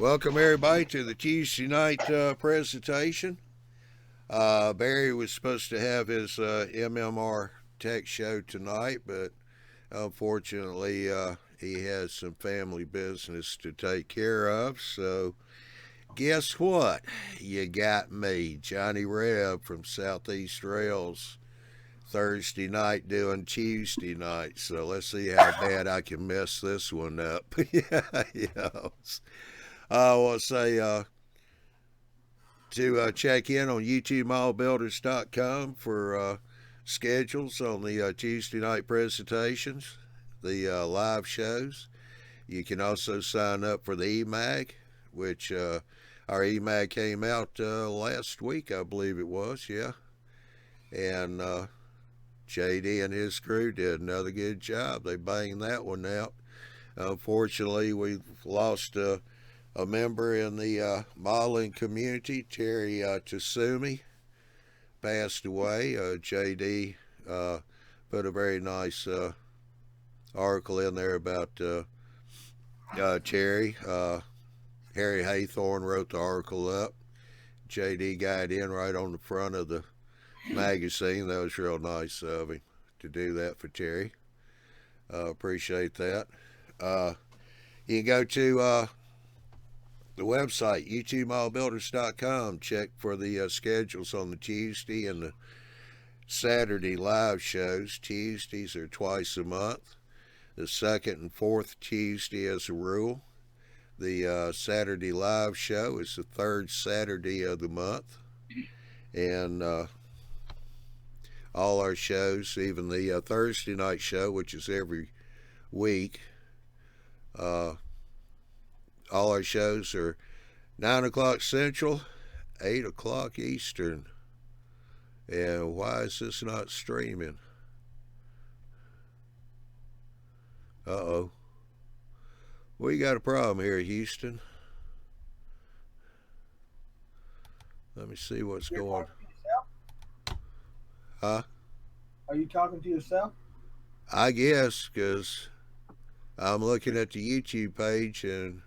Welcome everybody to the Tuesday night presentation. Barry was supposed to have his MMR tech show tonight, but unfortunately he has some family business to take care of. So guess what? You got me, Johnny Reb from Southeast Rails, Thursday night doing Tuesday night. So let's see how bad I can mess this one up. Yeah. I want to say to check in on YouTubeModelBuilders.com for schedules on the Tuesday night presentations, the live shows. You can also sign up for the eMag, which our eMag came out last week, I believe it was, yeah. And JD and his crew did another good job. They banged that one out. Unfortunately, we've lost a member in the modeling community, Terry Tasumi, passed away. JD put a very nice article in there about Terry. Harry Haythorne wrote the article up. JD got in right on the front of the magazine. That was real nice of him to do that for Terry. Appreciate that. You can go to the website, YouTubeModelBuilders.com. Check for the schedules on the Tuesday and the Saturday live shows. Tuesdays are twice a month. The second and fourth Tuesday as a rule. The Saturday live show is the third Saturday of the month. And all our shows, even the Thursday night show, which is every week, all our shows are 9 o'clock Central, 8 o'clock Eastern. And why is this not streaming? Uh-oh. We got a problem here, Houston. Let me see what's going on. Huh? Are you talking to yourself? I guess, because I'm looking at the YouTube page and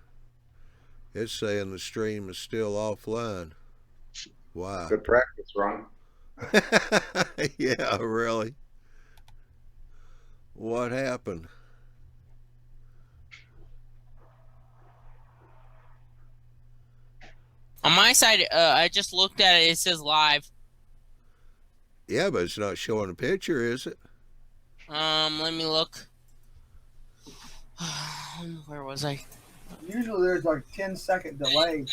it's saying the stream is still offline. Wow. Good practice, Ron. Yeah, really. What happened? On my side, I just looked at it. It says live. Yeah, but it's not showing a picture, is it? Let me look. Where was I? Usually there's like 10-second delay.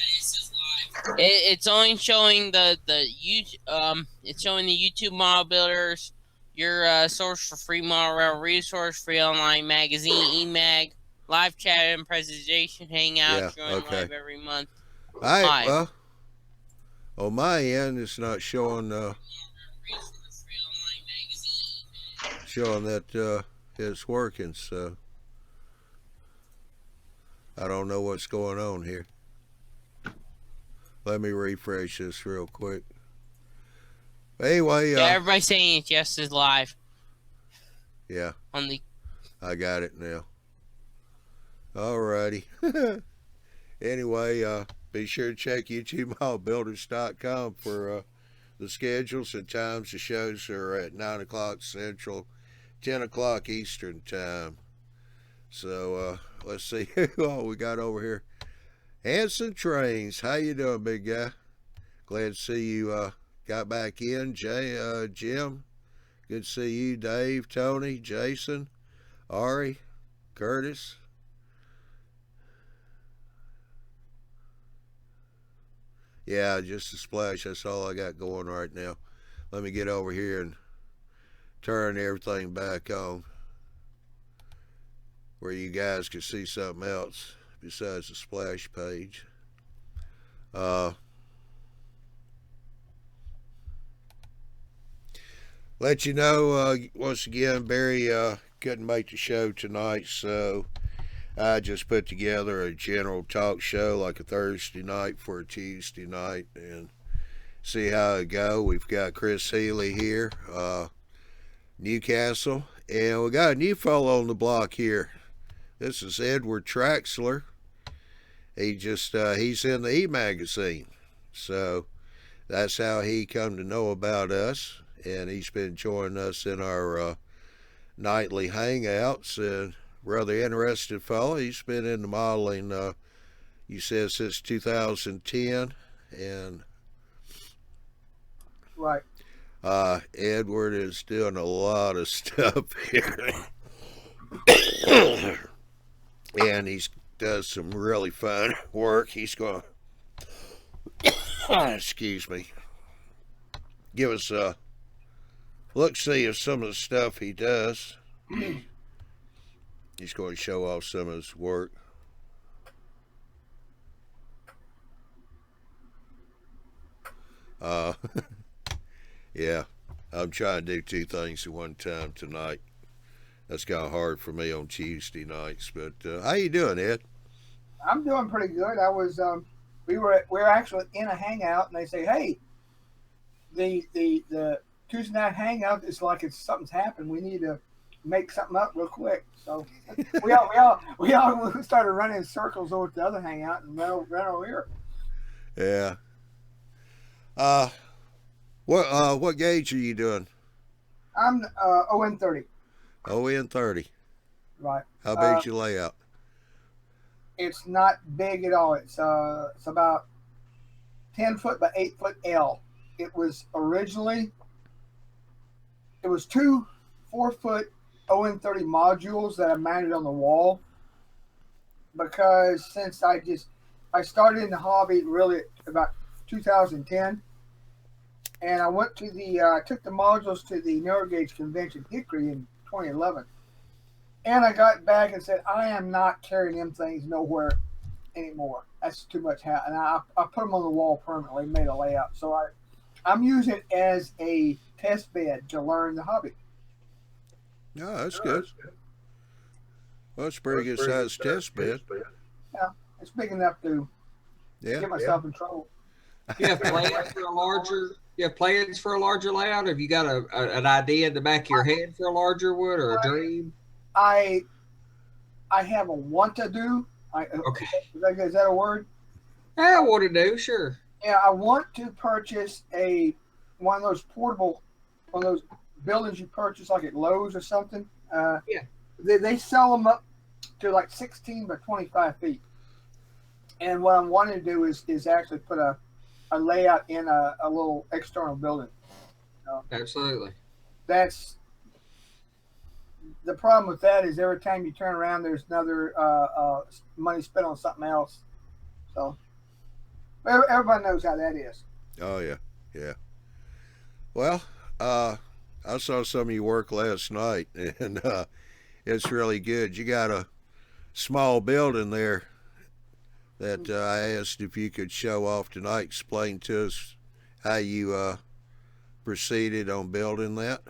It's only showing it's showing the YouTube Model Builders, your source for free model rail resource, free online magazine, eMag, live chat and presentation hangout, showing live every month. All right, well, on my end, it's not showing that it's working, so I don't know what's going on here. Let me refresh this real quick. Anyway, yeah, everybody's saying it's just as live. Yeah. On the. I got it now. Alrighty. Anyway, be sure to check YouTubeModelBuilders.com for the schedules and times. The shows are at 9 o'clock Central, 10 o'clock Eastern time. So let's see who all we got over here. Hanson Trains, how you doing, big guy? Glad to see you got back in. Jim, good to see you. Dave, Tony, Jason, Ari, Curtis. Yeah, just a splash. That's all I got going right now. Let me get over here and turn everything back on where you guys can see something else besides the splash page. Let you know, once again, Barry couldn't make the show tonight, so I just put together a general talk show like a Thursday night for a Tuesday night and see how it go. We've got Chris Healy here, Newcastle, and we got a new fellow on the block here. This is Edward Traxler, he's in the e-magazine, so that's how he come to know about us, and he's been joining us in our nightly hangouts. And rather interested fellow. He's been into modeling, you said, since 2010, and Right. Edward is doing a lot of stuff here. And he does some really fun work. He's going to, excuse me, give us a look-see of some of the stuff he does. He's going to show off some of his work. Yeah, I'm trying to do two things at one time tonight. That's kind of hard for me on Tuesday nights. But how you doing, Ed? I'm doing pretty good. I was we were actually in a hangout, and they say, hey, the Tuesday night hangout is like it's something's happened. We need to make something up real quick. So we all started running in circles over to the other hangout and ran over here. Yeah. What gauge are you doing? I'm ON30. ON30. Right. How big's your layout? It's not big at all. It's about 10 foot by 8 foot L. It was originally two 4-foot ON30 modules that I mounted on the wall, because since I started in the hobby really about 2010, and I went to took the modules to the narrow gauge convention Hickory in 2011, and I got back and said, I am not carrying them things nowhere anymore. That's too much hat, and I put them on the wall permanently, made a layout. So I'm using it as a test bed to learn the hobby. No, that's good. Well, it's a pretty good size test bed. Yeah, it's big enough to get myself in trouble. You have plans for a larger? You have plans for a larger layout? Have you got an idea in the back of your head for a larger one, or a dream? I have a want to do. Okay. Is that a word? I want to do, sure. Yeah, I want to purchase one of those portable, one of those buildings you purchase like at Lowe's or something. Yeah. They sell them up to like 16 by 25 feet. And what I'm wanting to do is actually put a layout in a little external building. Absolutely. That's the problem with that is every time you turn around, there's another money spent on something else. So everybody knows how that is. Oh yeah, yeah. Well, I saw some of your work last night, and it's really good. You got a small building there that I asked if you could show off tonight. Explain to us how you proceeded on building that.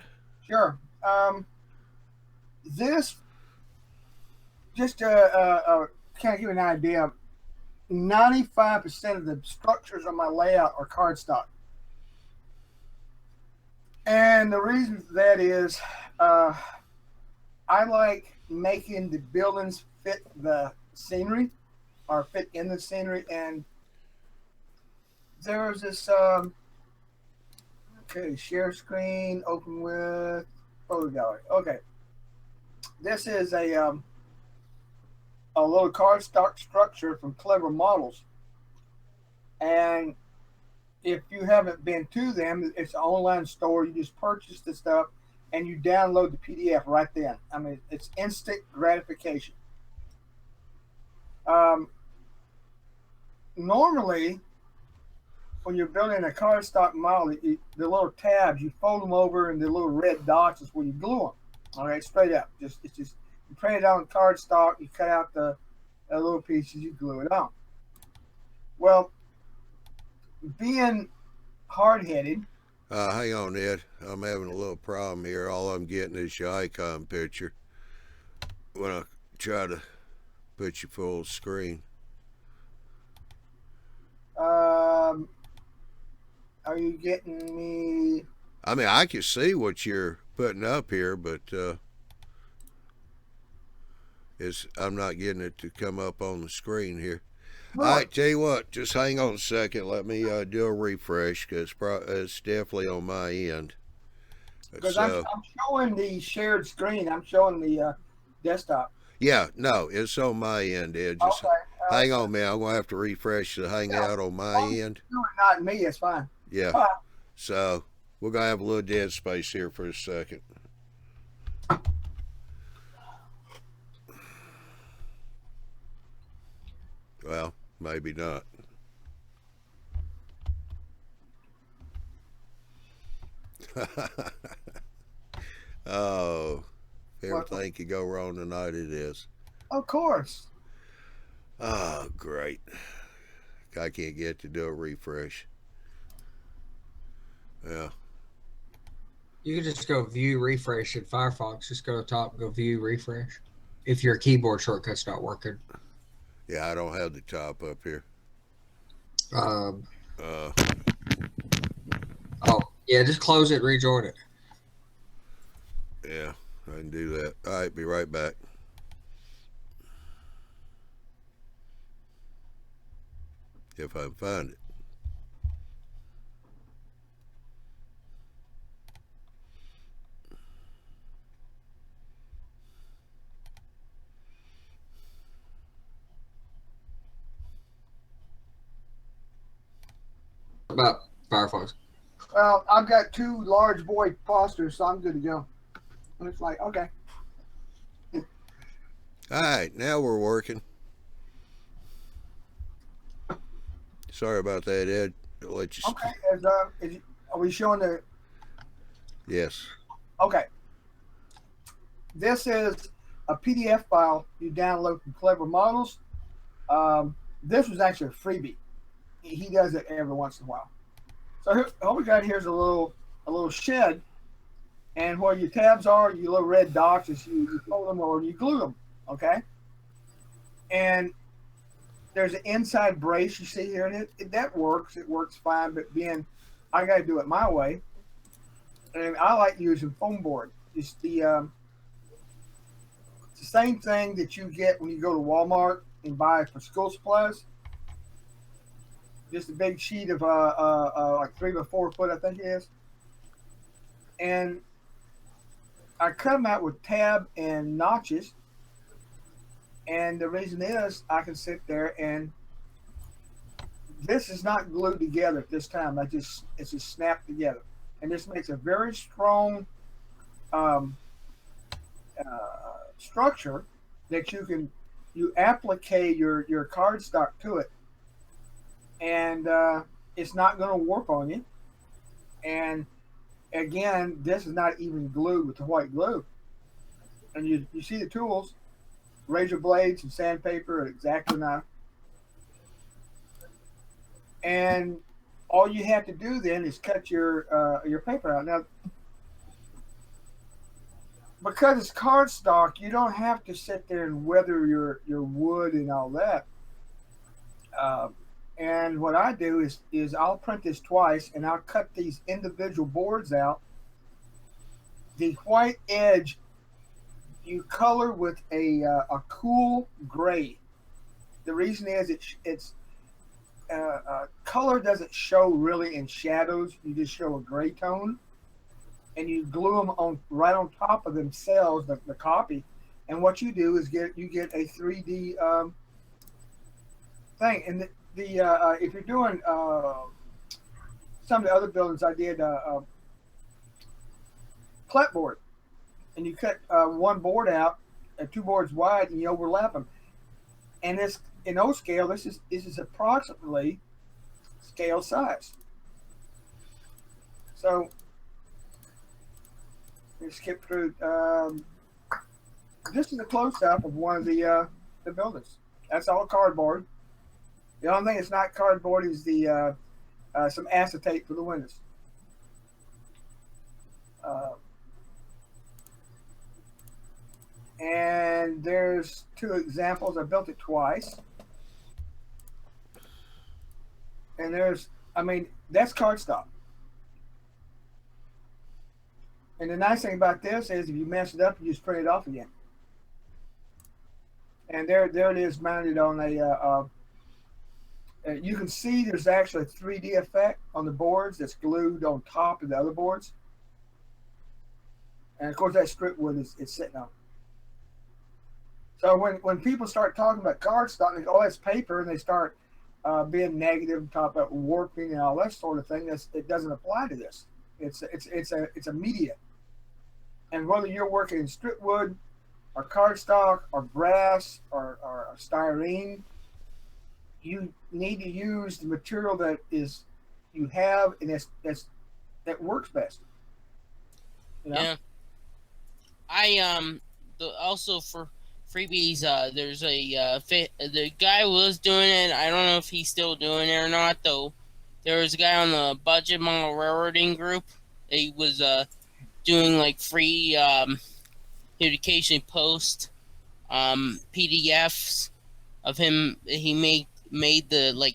Sure. This, just to kind of give you an idea, 95% of the structures on my layout are cardstock. And the reason for that is I like making the buildings fit the scenery or fit in the scenery. And there's this, okay, share screen, open with photo gallery. Okay. This is a little cardstock structure from Clever Models. And if you haven't been to them, it's an online store. You just purchase the stuff and you download the PDF right then. I mean, it's instant gratification. Normally, when you're building a cardstock model, the little tabs, you fold them over, and the little red dots is where you glue them. All right, straight up. It's just you print it on cardstock, you cut out the little pieces, you glue it on. Well, being hard-headed. Hang on, Ed. I'm having a little problem here. All I'm getting is your icon picture when I try to put you full screen. Are you getting me? I mean, I can see what you're putting up here, but I'm not getting it to come up on the screen here. All right, tell you what, just hang on a second. Let me do a refresh because it's definitely on my end. Because I'm showing the shared screen. I'm showing the desktop. Yeah, no, it's on my end, Ed. Just hang on, man. I'm going to have to refresh the Hangout on my end. Not me, it's fine. Yeah. So we're going to have a little dead space here for a second. Well, maybe not. Oh, everything could go wrong tonight, it is. Of course. Oh, great. I can't get to do a refresh. Yeah. You can just go view refresh in Firefox. Just go to the top and go view refresh. If your keyboard shortcut's not working. Yeah, I don't have the top up here. Oh, yeah, just close it and rejoin it. Yeah, I can do that. All right, be right back. If I can find it. About Firefox. Well, I've got 2 large boy posters, so I'm good to go. And it's like, okay. All right, now we're working. Sorry about that, Ed. I'll let you. Okay. Are we showing the? Yes. Okay. This is a PDF file you download from Clever Models. This was actually a freebie. He does it every once in a while. So here, all we got here is a little shed, and where your tabs are, your little red dots, is you fold them or you glue them. Okay. And there's an inside brace you see here, and that works. It works fine, but I got to do it my way. And I like using foam board. It's the same thing that you get when you go to Walmart and buy for school supplies. Just a big sheet of like 3 by 4 foot, I think it is. And I cut them out with tab and notches. And the reason is I can sit there and this is not glued together at this time. It's just snapped together. And this makes a very strong structure that you applique your cardstock to it. And it's not going to warp on you. And again, this is not even glued with the white glue. And you see the tools, razor blades and sandpaper, and X-Acto knife. And all you have to do then is cut your paper out. Now, because it's cardstock, you don't have to sit there and weather your wood and all that. And what I do is I'll print this twice, and I'll cut these individual boards out. The white edge you color with a cool gray. The reason is it's color doesn't show really in shadows. You just show a gray tone, and you glue them right on top of themselves, the copy. And what you do is you get a 3D thing. And if you're doing some of the other buildings, I did clapboard, and you cut one board out, 2 boards wide, and you overlap them. And this in O scale, this is approximately scale size. So let's skip through. This is a close-up of one of the buildings. That's all cardboard. The only thing that's not cardboard is the some acetate for the windows. And there's 2 examples. I built it twice. And that's cardstock. And the nice thing about this is if you mess it up, you just print it off again. And there it is mounted on You can see there's actually a 3D effect on the boards that's glued on top of the other boards. And of course that strip wood is sitting on. So when people start talking about cardstock, they go, oh, it's paper, and they start being negative, talk about warping and all that sort of thing. It doesn't apply to this. It's a media. And whether you're working in strip wood or cardstock or brass or styrene, you need to use the material that you have, and that works best. You know? Yeah. Also for freebies, there's the guy was doing it. I don't know if he's still doing it or not though. There was a guy on the budget model railroading group. He was doing like free. He would occasionally post PDFs of him. He made the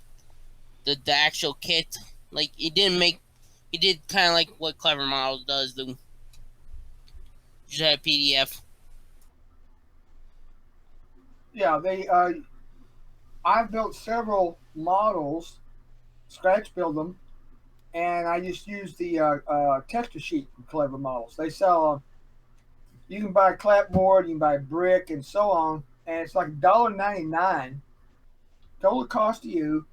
actual kit. Like he did kind of like what Clever Models does. Just have a PDF. Yeah, I've built several models, scratch build them, and I just use the texture sheet from Clever Models. They sell, you can buy a clapboard, you can buy brick, and so on, and it's like $1.99 total cost to you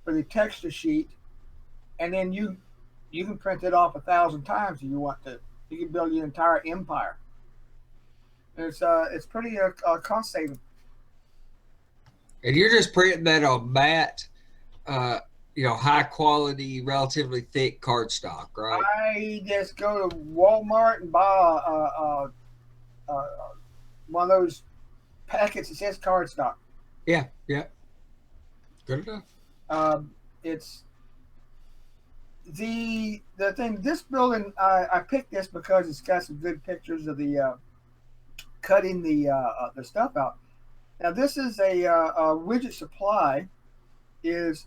for the texture sheet, and then you can print it off 1,000 times if you want to. You can build your entire empire. And it's pretty cost saving. And you're just printing that on matte, high quality, relatively thick cardstock, right? I just go to Walmart and buy one of those packets that says cardstock. Yeah. Good enough. It's the thing. This building, I picked this because it's got some good pictures of the cutting the stuff out. Now this is a widget supply. Is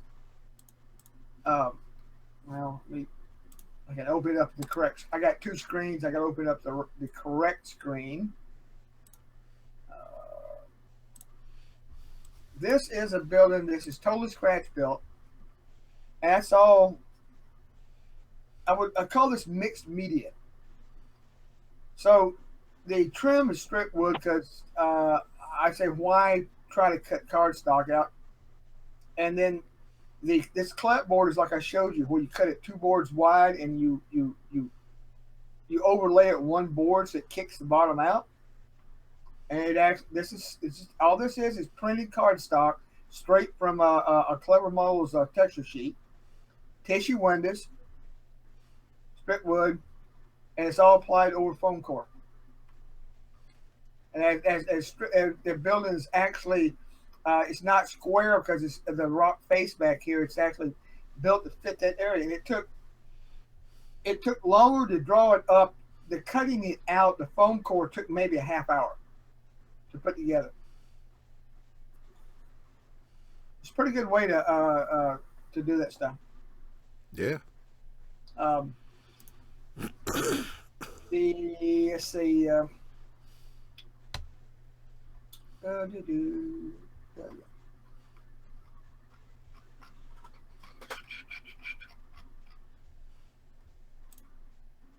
well, I can open it up the correct. I got two screens. I got to open up the correct screen. This is a building. This is totally scratch built. That's all. I call this mixed media. So the trim is strip wood because I say why try to cut cardstock out, and then this clapboard is like I showed you, where you cut it 2 boards wide and you overlay it one board so it kicks the bottom out. And all this is printed cardstock straight from a Clever Models texture sheet, tissue windows, strip wood, and it's all applied over foam core. And as the building is actually, it's not square because it's the rock face back here. It's actually built to fit that area, and it took longer to draw it up. The cutting it out, the foam core took maybe a half hour to put together. It's a pretty good way to do that stuff. Yeah. Let's see.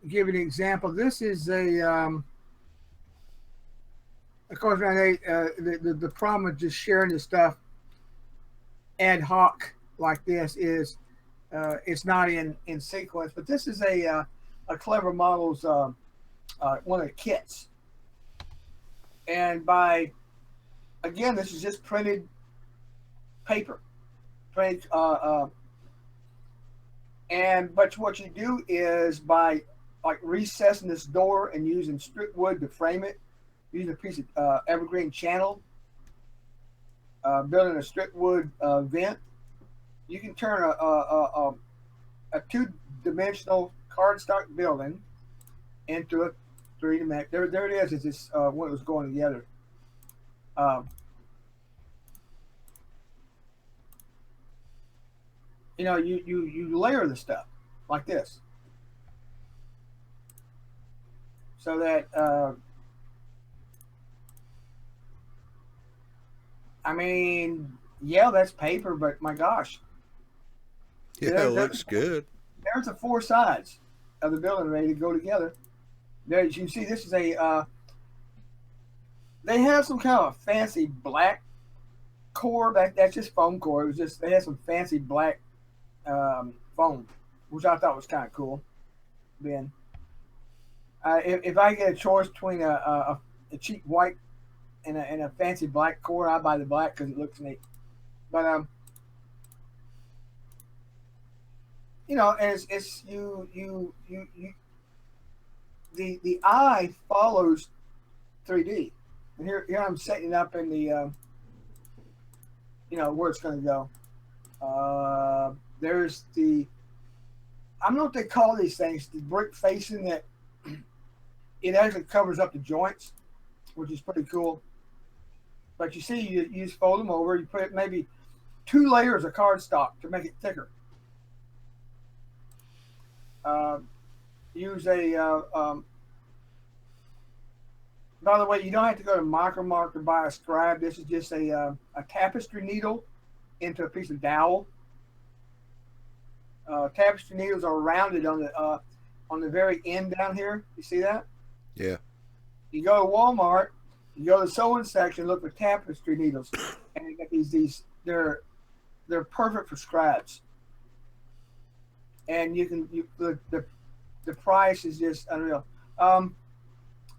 Give you an example. This is of course, the problem with just sharing this stuff ad hoc like this is it's not in sequence. But this is a Clever Models one of the kits, and again, this is just printed paper, printed, but what you do is by like recessing this door and using strip wood to frame it, using a piece of evergreen channel, building a strip wood vent, you can turn a 2-dimensional cardstock building into a 3-dimensional. There it is. It's this when it was going together. You layer the stuff like this, so that Yeah, that's paper, but my gosh, Yeah, there, it there, looks good. there's the four sides of the building ready to go together. There, as you can see, this is a. They have some kind of fancy black core back. That's just foam core. It was just they had some fancy black foam, which I thought was kind of cool. Ben, if I get a choice between a cheap white and a fancy black core, I buy the black because it looks neat. But you know, it's you the eye follows 3D, and here I'm setting up in the you know where it's going to go. There's the I don't know what they call these things. The brick facing that it actually covers up the joints, which is pretty cool. But you see, you just fold them over. You put maybe 2 layers of cardstock to make it thicker. Use a. By the way, you don't have to go to Micromark to buy a scribe. This is just a tapestry needle into a piece of dowel. Tapestry needles are rounded on the very end down here. You see that? Yeah. You go to Walmart, you go to the sewing section, look for tapestry needles, and you get these. They're perfect for scribes. And the price is just unreal.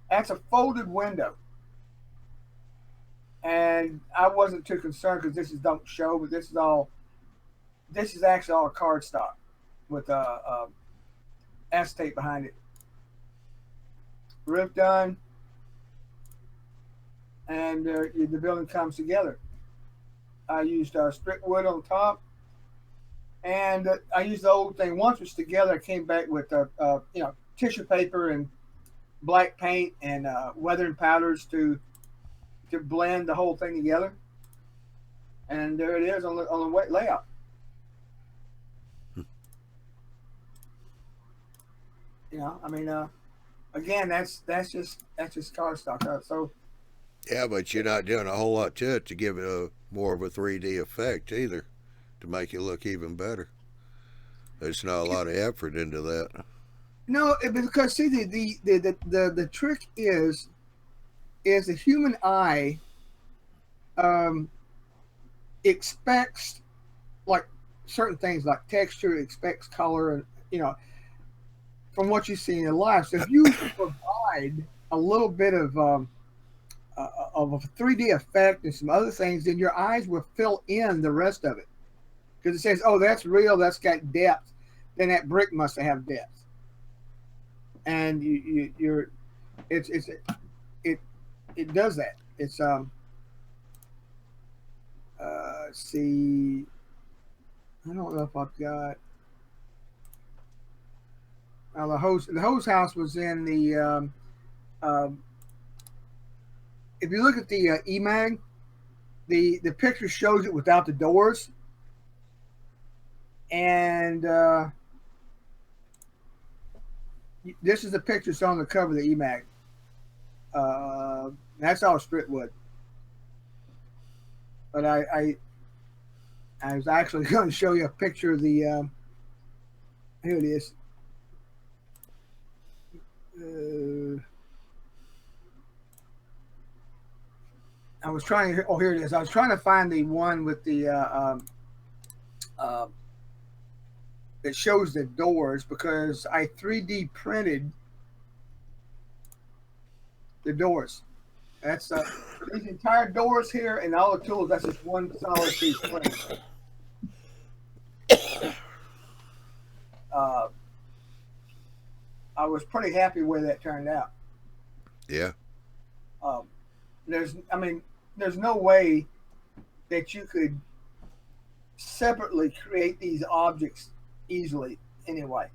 That's a folded window, and I wasn't too concerned because this is don't show, but this is actually all cardstock with acetate behind it. Roof done, and the building comes together. I used strip wood on top, and I used the old thing. Once it's together, I came back with you know, tissue paper and black paint and weathering powders to blend the whole thing together. And there it is on the wet layout. You know, I mean, again, that's just cardstock. So Yeah, but you're not doing a whole lot to it to give it a more of a 3D effect either, to make it look even better. There's not a lot of effort into that. no, because see the trick is the human eye expects like certain things like texture, expects color, and you know from what you see in life. So if you provide a little bit of a 3D effect and some other things, then your eyes will fill in the rest of it because it says, "Oh, that's real. That's got depth." Then that brick must have depth, and it does that. It's see, I don't know if I've got. The hose house was in the. If you look at the EMAG, the picture shows it without the doors, and this is the picture that's on the cover of the EMAG. That's all strip wood. But I was actually going to show you a picture of the. Here it is. I was trying to. Oh, here it is. I was trying to find the one with the that shows the doors because I 3D printed the doors. That's these entire doors here and all the tools. That's just one solid piece print. I was pretty happy where that turned out. Yeah. There's no way that you could separately create these objects easily anyway.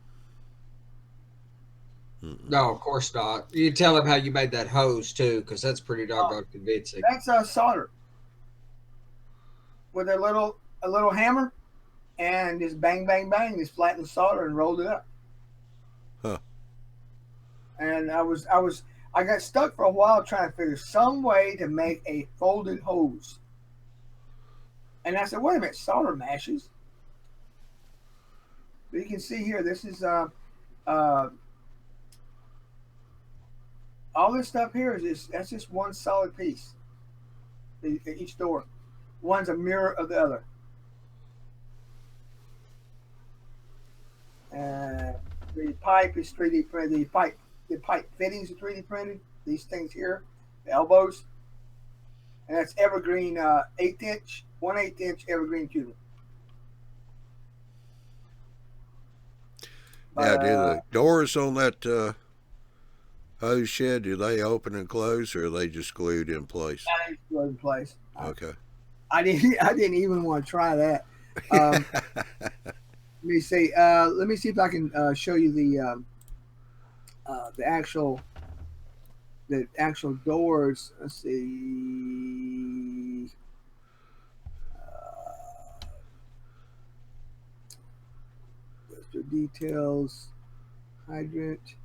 No, of course not. You tell them how you made that hose too, because that's pretty doggone convincing. That's solder with a little hammer and just bang bang bang, just flattened the solder and rolled it up. Huh. And I got stuck for a while trying to figure some way to make a folded hose. And I said, wait a minute, solder mashes. But you can see here, this is all this stuff here is that's just one solid piece. Each door, one's a mirror of the other. The pipe is 3D printed. The pipe fittings are 3D printed. These things here, the elbows, and that's evergreen 1/8 inch evergreen tubing. Now, do the doors on that hose shed, do they open and close, or are they just glued in place? That is glued in place. Okay. I didn't even want to try that. Let me see. Let me see if I can show you the actual doors. Let's see. The details. Hydrant.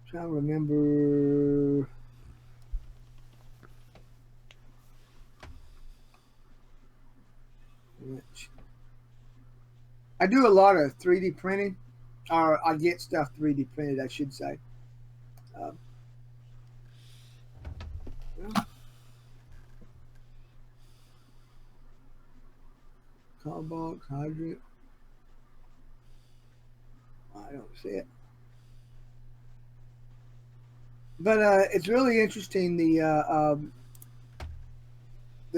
Trying to remember. I do a lot of 3D printing, or I get stuff 3D printed, I should say. Call box, hydrant. I don't see it. But it's really interesting the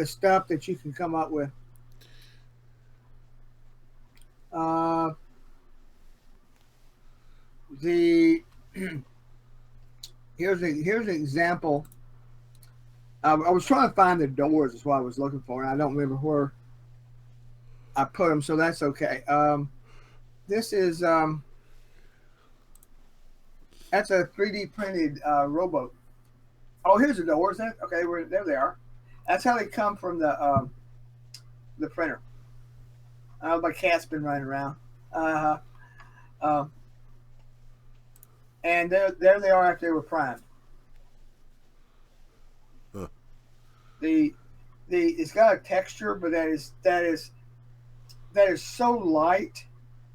stuff that you can come up with. Here's an example. I was trying to find the doors. Is what I was looking for, and I don't remember where I put them. So that's okay. This is that's a 3D printed rowboat. Oh, here's the doors. Okay? There they are. That's how they come from the printer. My cat's been running around. And there they are after they were primed. Huh. It's got a texture, but that is so light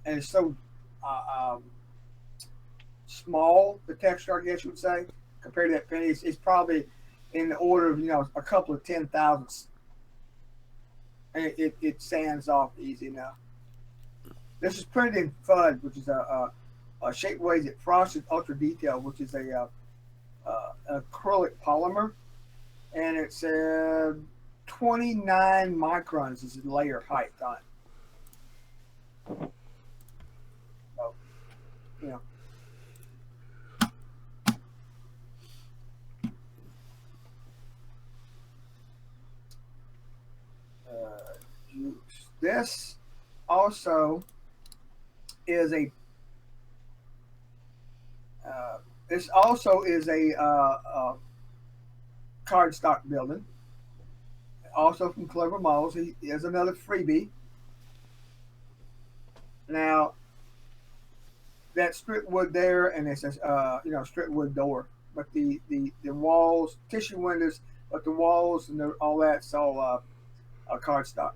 and it's so small. The texture, I guess you would say, compared to that penny, it's probably in the order of a couple of 10,000ths. And it sands off easy now. This is printed in FUD, which is a shape weighted frosted ultra detail, which is a acrylic polymer, and it's 29 microns is the layer height on it. So, this also is a cardstock building, also from Clever Models. He has another freebie. Now that strip wood there, and it says strip wood door, but the walls, tissue windows, but the walls and all that's all cardstock.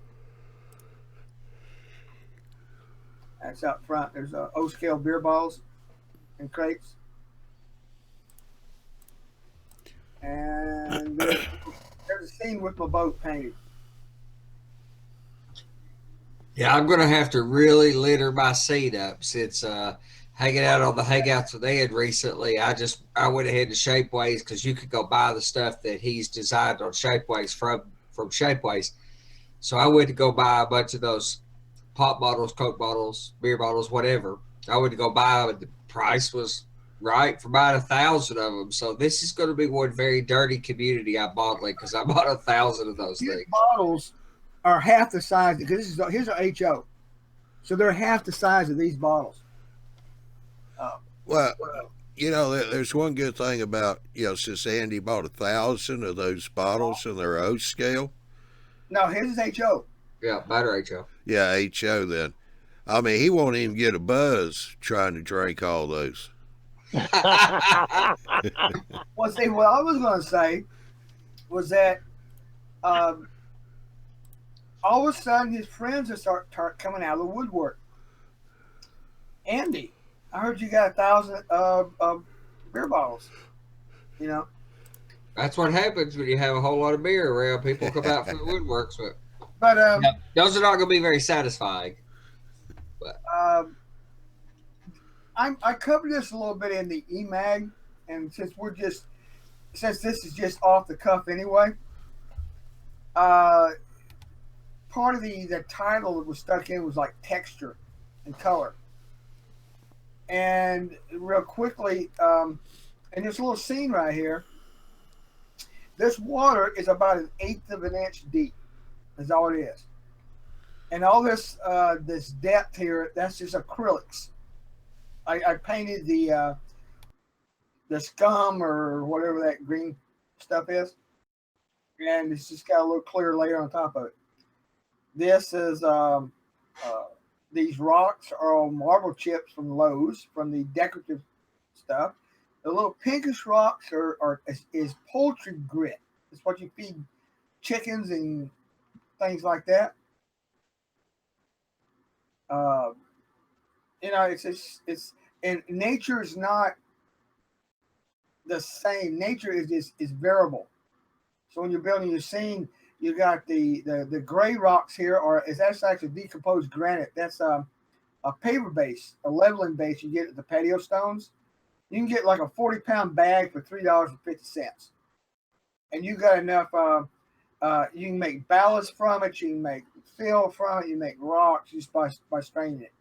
That's out front. There's O-scale beer bottles and crates. And there's a scene with my boat painted. Yeah, I'm going to have to really litter my seat up since hanging out on the Hangouts with Ed recently. I went ahead to Shapeways because you could go buy the stuff that he's designed on Shapeways from Shapeways. So I went to go buy a bunch of those pop bottles, Coke bottles, beer bottles, whatever. I went to go buy them, and the price was right for buying 1,000 of them. So this is going to be one very dirty community I'm modeling because I bought 1,000 of those These things. bottles are half the size because here's our HO, so they're half the size of these bottles. Well, there's one good thing about since Andy bought 1,000 of those bottles and they're O scale. No, his is HO. Yeah, better HO. Yeah, HO then. I mean, he won't even get a buzz trying to drink all those. Well, see, what I was going to say was that all of a sudden his friends start coming out of the woodwork. Andy, I heard you got 1,000 beer bottles. You know, That's what happens when you have a whole lot of beer around. People come out from the woodworks, but yeah, those are not going to be very satisfying. But I covered this a little bit in the EMAG, and since this is just off the cuff anyway, part of the title that was stuck in was like texture and color. And real quickly, in this little scene right here, this water is about 1/8 of an inch deep. Is all it is. And all this this depth here, that's just acrylics. I painted the scum or whatever that green stuff is, and it's just got a little clear layer on top of it. This is these rocks are all marble chips from Lowe's, from the decorative stuff. The little pinkish rocks is poultry grit. It's what you feed chickens and things like that. You know, it's and nature is not the same. Nature is variable. So when you're building your scene, you got the gray rocks here, or that's actually decomposed granite. That's a paver base, a leveling base you get at the patio stones. You can get like a 40-pound bag for $3.50, and you got enough. You can make ballast from it. You can make fill from it. You make rocks just by straining it.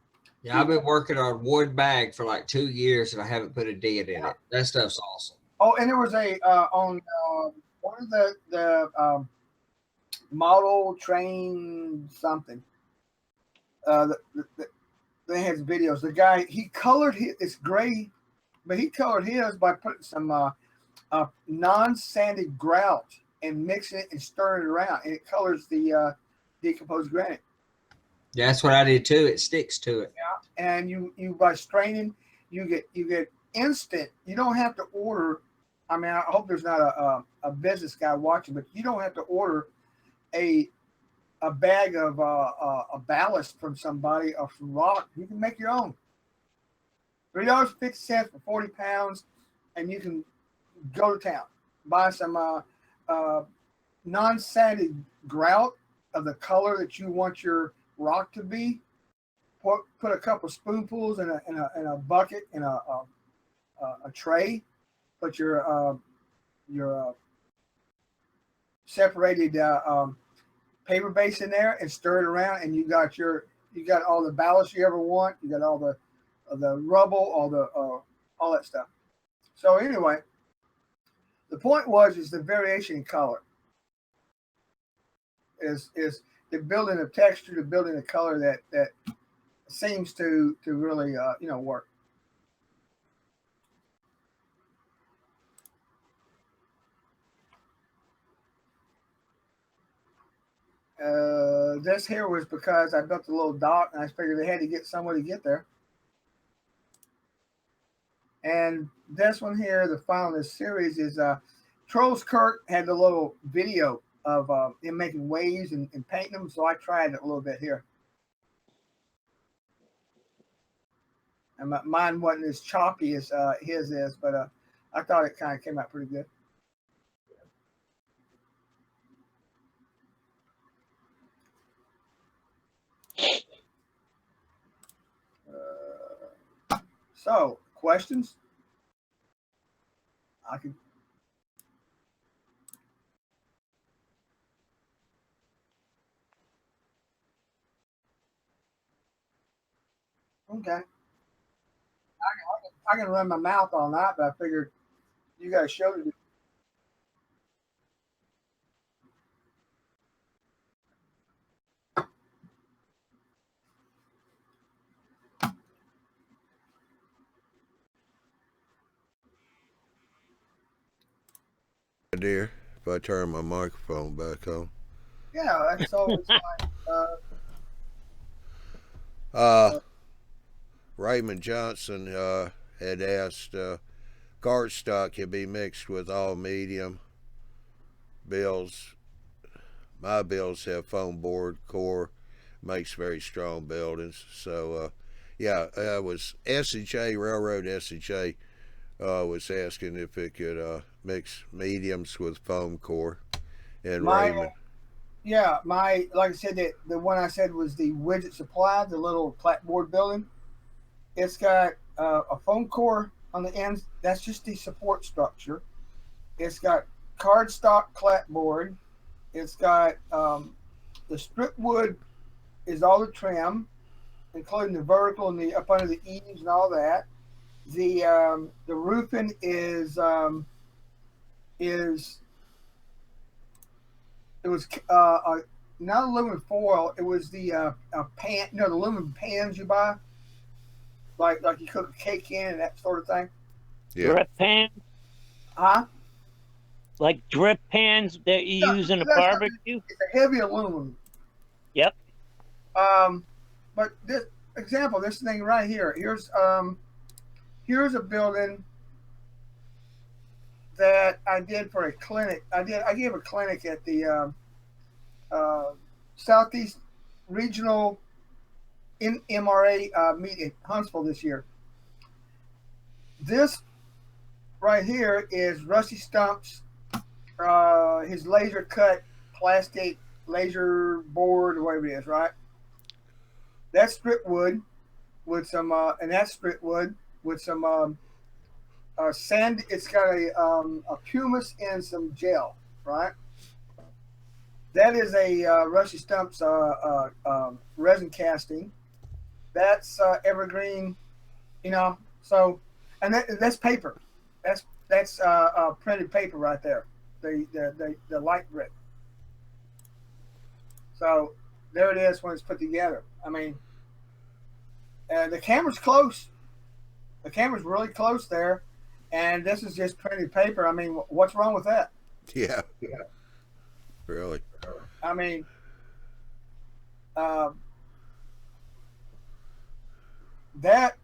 yeah, I've been working on one bag for like 2 years, and I haven't put a dent in it. That stuff's awesome. Oh, and there was a on one of the model train something. They had videos. The guy, he colored it's gray, but he colored his by putting some non-sanded grout and mixing it and stirring it around, and it colors the decomposed granite. Yeah, that's what I did too. It sticks to it. Yeah, and you by straining, you get instant. You don't have to order. I mean, I hope there's not a business guy watching, but you don't have to order a bag of a ballast from somebody or from rock. You can make your own. $3.50 for 40 pounds, and you can go to town, buy some non-sanded grout of the color that you want your rock to be. Put a couple spoonfuls in a bucket in a tray. Put your separated paper base in there and stir it around, and you got all the ballast you ever want. You got all the rubble, all that stuff. So anyway, the point is the variation in color is the building of texture, the building of color that seems to really work. This here was because I built a little dock, and I figured they had to get somewhere to get there. And this one here, the final of this series, is Trolls Kirk had a little video of him making waves and painting them, so I tried it a little bit here. And mine wasn't as choppy as his is, but I thought it kind of came out pretty good. So, questions? I could. Okay. I can run my mouth all night, but I figured you got a show to do. Dear, if I turn my microphone back on. Yeah, that's always fine. Raymond Johnson had asked cardstock can be mixed with all medium bills my builds have foam board core, makes very strong buildings. So yeah, was SHA Railroad SHA was asking if it could mix mediums with foam core, and My Raymond. Yeah, like I said, that the one I said was the widget supply, the little clapboard building. It's got a foam core on the ends. That's just the support structure. It's got cardstock clapboard. It's got the strip wood is all the trim, including the vertical and the up under the eaves and all that. The roofing is it was not aluminum foil. It was the pan, the aluminum pans you buy, like you cook a cake in and that sort of thing. Yeah. Drip pans, Huh? like drip pans that you No, use in a that's not- barbecue. It's a heavy aluminum. Yep. But this example, this thing right here. Here's a building that I did for a clinic. I gave a clinic at the Southeast Regional MRA meet in Huntsville this year. This right here is Rusty Stump's his laser cut plastic laser board or whatever it is, right? That's strip wood with some and that's strip wood with some sand. It's got a pumice and some gel, right? That is a Rusty Stump's resin casting. That's evergreen, So, and that's paper. That's printed paper right there. The light brick. So there it is when it's put together. I mean, the camera's close. The camera's really close there, and this is just printed paper. I mean, what's wrong with that? Yeah. Really. I mean, that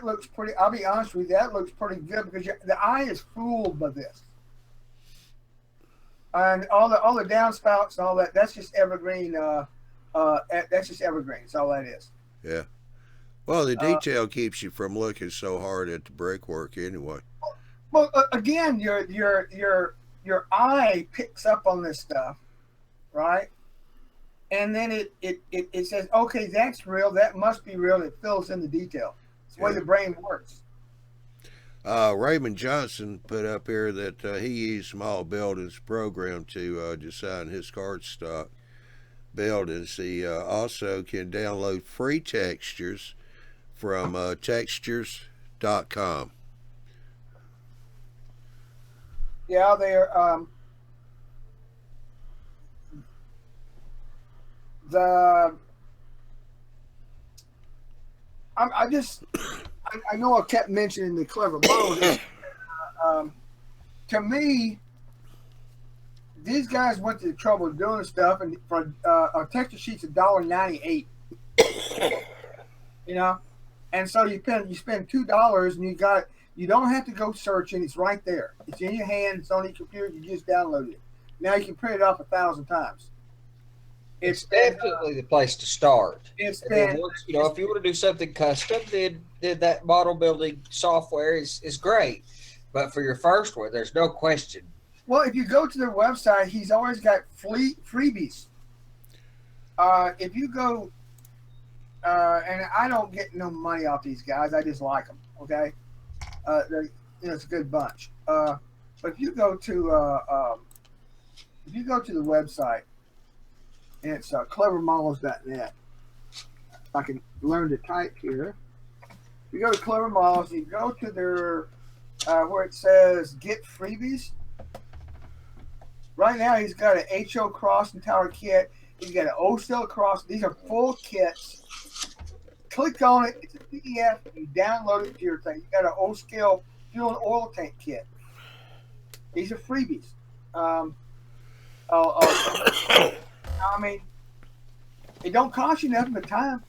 looks pretty. I'll be honest with you, that looks pretty good because the eye is fooled by this, and all the downspouts and all that. That's just evergreen. That's just evergreen. That's all that is. Yeah. Well, the detail keeps you from looking so hard at the brickwork anyway. Well, again, your eye picks up on this stuff, right? And then it says, okay, that's real. That must be real. It fills in the detail. It's the way the brain works. Raymond Johnson put up here that he used Small Buildings program to design his cardstock buildings. He also can download free textures from textures.com. Yeah, they're I know I kept mentioning the clever models. To me, these guys went to the trouble of doing stuff, and for a texture sheet's $1.98. And so you spend $2, and you don't have to go searching. It's right there. It's in your hand. It's on your computer. You just download it. Now you can print it off 1,000 times. It's definitely the place to start. It's And then been, once, if you want to do something custom, then that model building software is great. But for your first one, there's no question. well, if you go to their website, he's always got freebies. If you go, and I don't get no money off these guys. I just like them. Okay, it's a good bunch. But if you go to the website, and it's clevermodels.net. If I can learn to type here. If you go to Clever Models, you go to their where it says Get Freebies. Right now, he's got an HO cross and tower kit. He's got an O-Cell cross. These are full kits. Click on it. It's a PDF. You download it to your thing. You got an O-Scale fuel and oil tank kit. These are freebies. I mean, it don't cost you nothing but time.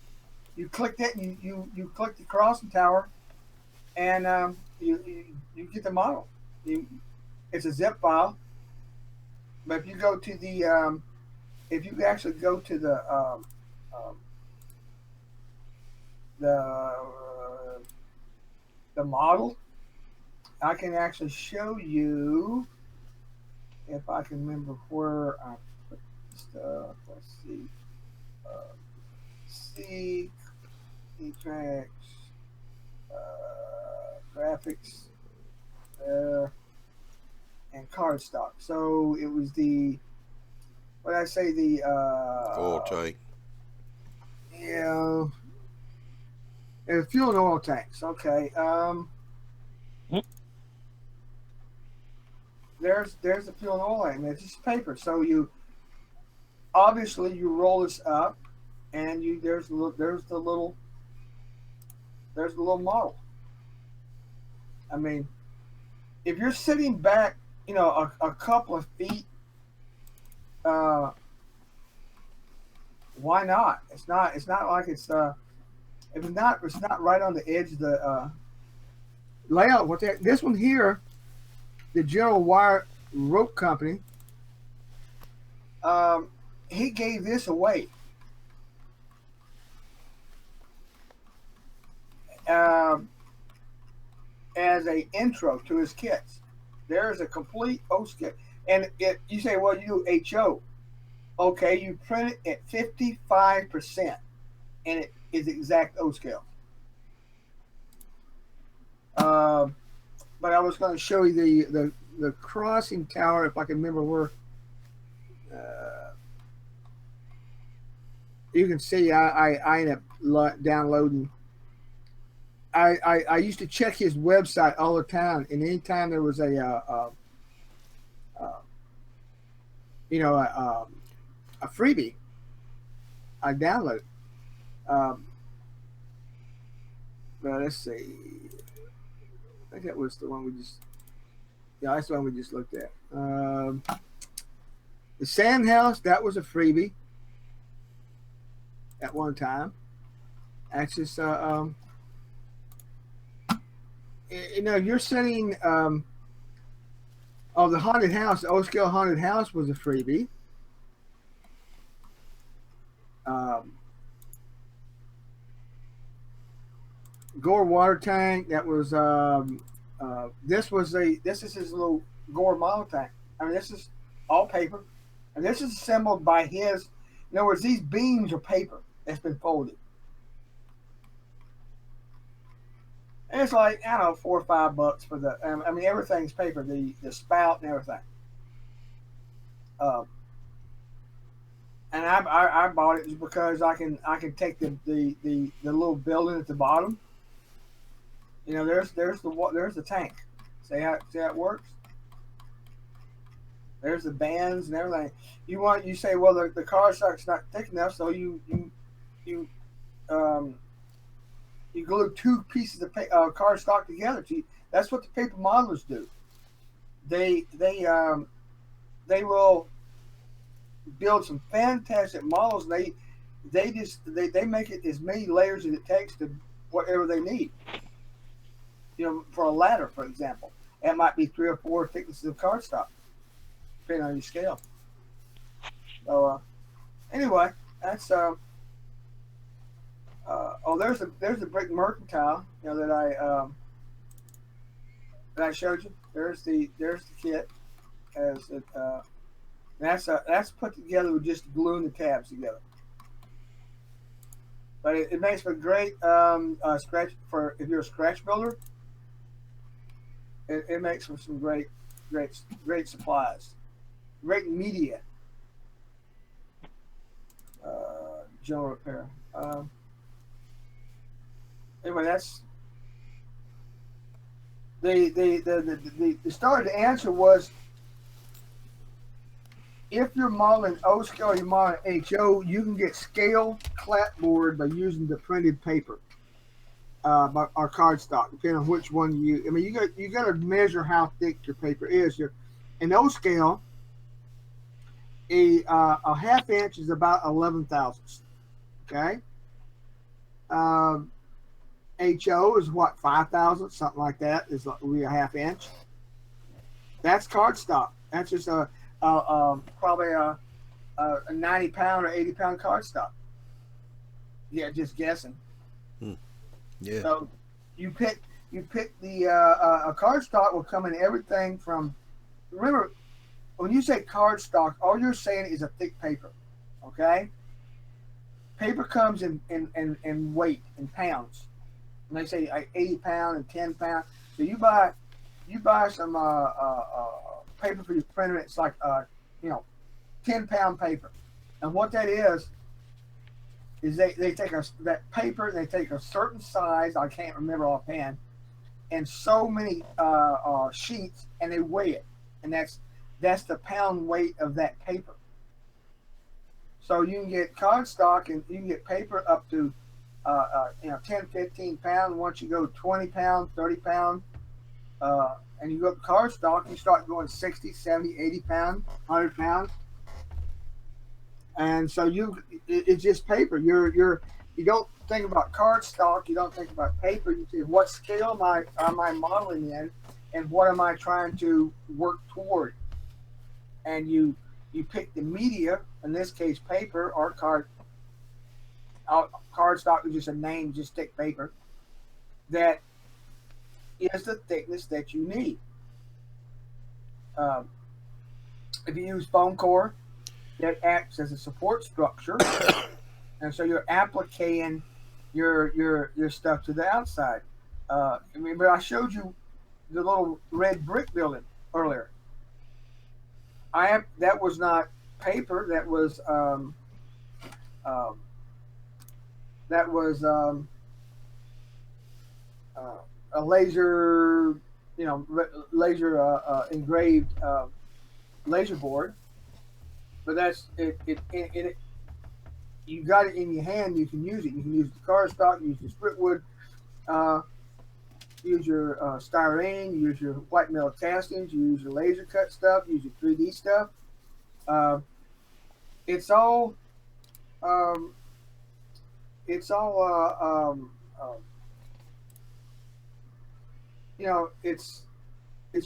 You click that, and you click the crossing tower, and you get the model. It's a zip file, But if you go to the if you actually go to um, the the model, I can actually show you if I can remember where I put the stuff. Let's see. See, tracks, graphics, and cardstock. So it was the what did I say the Oil tank. yeah, fuel and oil tanks. Okay. There's the fuel and oil tank. It's just paper. So you obviously you roll this up, and there's the little model. I mean, if you're sitting back, a couple of feet, why not? It's not like it's if it's not right on the edge of the layout. This one here, the General Wire Rope Company, he gave this away. As a intro to his kits. There's a complete O kit. And you say, well, you do HO. Okay, you print it at 55%, and it is exact O scale. But I was going to show you the crossing tower, if I can remember where. You can see I end up downloading. I used to check his website all the time, and anytime there was a freebie, I download. But let's see. I think that was the one we just. Yeah, that's the one we just looked at. The Sand House, that was a freebie. At one time, that's just you're sending the haunted house, the O-scale haunted house was a freebie. Gore water tank, that was this is his little Gore model tank. I mean, this is all paper, and this is assembled by his. In other words, these beams are paper that's been folded. And it's like, I don't know, $4 or $5 for the. I mean, everything's paper, the spout and everything. And I bought it just because I can take the little building at the bottom. There's the tank. See how it works. There's the bands and everything. You say, well, the cardstock's not thick enough, so you glue two pieces of cardstock together. That's what the paper modelers do. They will build some fantastic models. They make it as many layers as it takes to whatever they need. For a ladder, for example, it might be 3 or 4 thicknesses of cardstock, depending on your scale. So anyway, that's there's the brick mercantile, that I showed you. There's the kit, as it that's put together with just gluing the tabs together. But it makes for great scratch for if you're a scratch builder. It makes for some great supplies, great media. General repair. Anyway, that's the start of the answer was if you're modeling O scale or you're modeling HO, you can get scale clapboard by using the printed paper or cardstock, depending on which one you use. I mean, you got to measure how thick your paper is. In O scale, a half inch is about 11 thousandths. Okay. HO is what, 5 thousandths, something like that. Is like a half inch. That's cardstock. That's just a probably a 90-pound or 80-pound cardstock. Yeah, just guessing. Yeah. So you pick the a cardstock will come in everything from. Remember, when you say cardstock, all you're saying is a thick paper. Okay. Paper comes in weight, in pounds. And they say like 80 pound and 10 pound. So you buy some paper for your printer. It's like 10-pound paper. And what that is they take that paper, they take a certain size, I can't remember offhand, and so many sheets, and they weigh it, and that's the pound weight of that paper. So you can get cardstock and you can get paper up to 10, 15 pounds. Once you go 20 pounds, 30 pounds, and you go to cardstock, you start going 60, 70, 80 pounds, 100 pounds. And so it's just paper. You don't think about cardstock. You don't think about paper. You say, what scale am I modeling in, and what am I trying to work toward? And you pick the media, in this case, paper or cardstock is just a name, just thick paper. That is the thickness that you need. If you use foam core, that acts as a support structure, and so you're appliquing your stuff to the outside. Remember, I showed you the little red brick building earlier. That was not paper. That was a laser, laser engraved laser board. But that's it. You got it in your hand. You can use it. You can use the cardstock. Use the split wood. Use your styrene. Use your white metal castings. Use your laser cut stuff. Use your 3D stuff. It's all. It's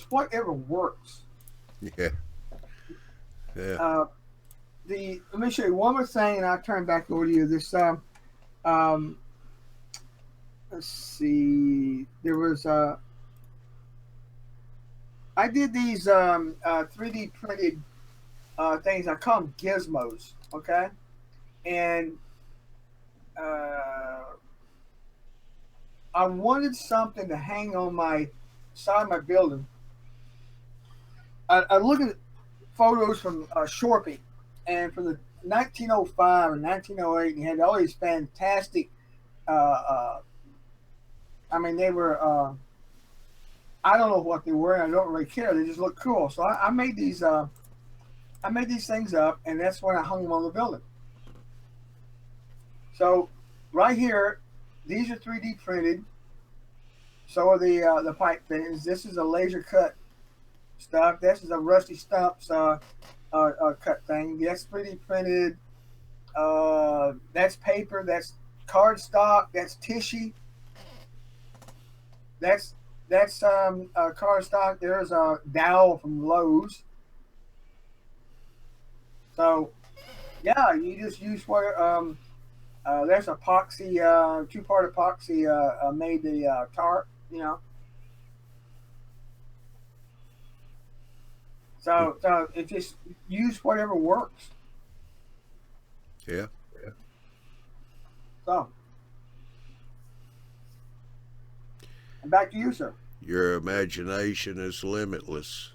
whatever works. Yeah. Yeah. Let me show you one more thing, and I'll turn back over to you. This, let's see. There was I did these 3D printed things. I call them gizmos. Okay, and I wanted something to hang on my side of my building. I look at photos from Shorpy, and from the 1905 and 1908, and he had all these fantastic. They were. I don't know what they were, and I don't really care. They just look cool. So I made these. I made these things up, and that's when I hung them on the building. So, right here, these are 3D printed. So are the pipe fittings. This is a laser cut stuff. This is a Rusty Stumps cut thing. That's 3D printed. That's paper. That's cardstock. That's tissue. That's cardstock. There's a dowel from Lowe's. So, yeah, you just use what. There's epoxy, 2-part epoxy made the tarp. So it just use whatever works. Yeah. So, and back to you, sir. Your imagination is limitless.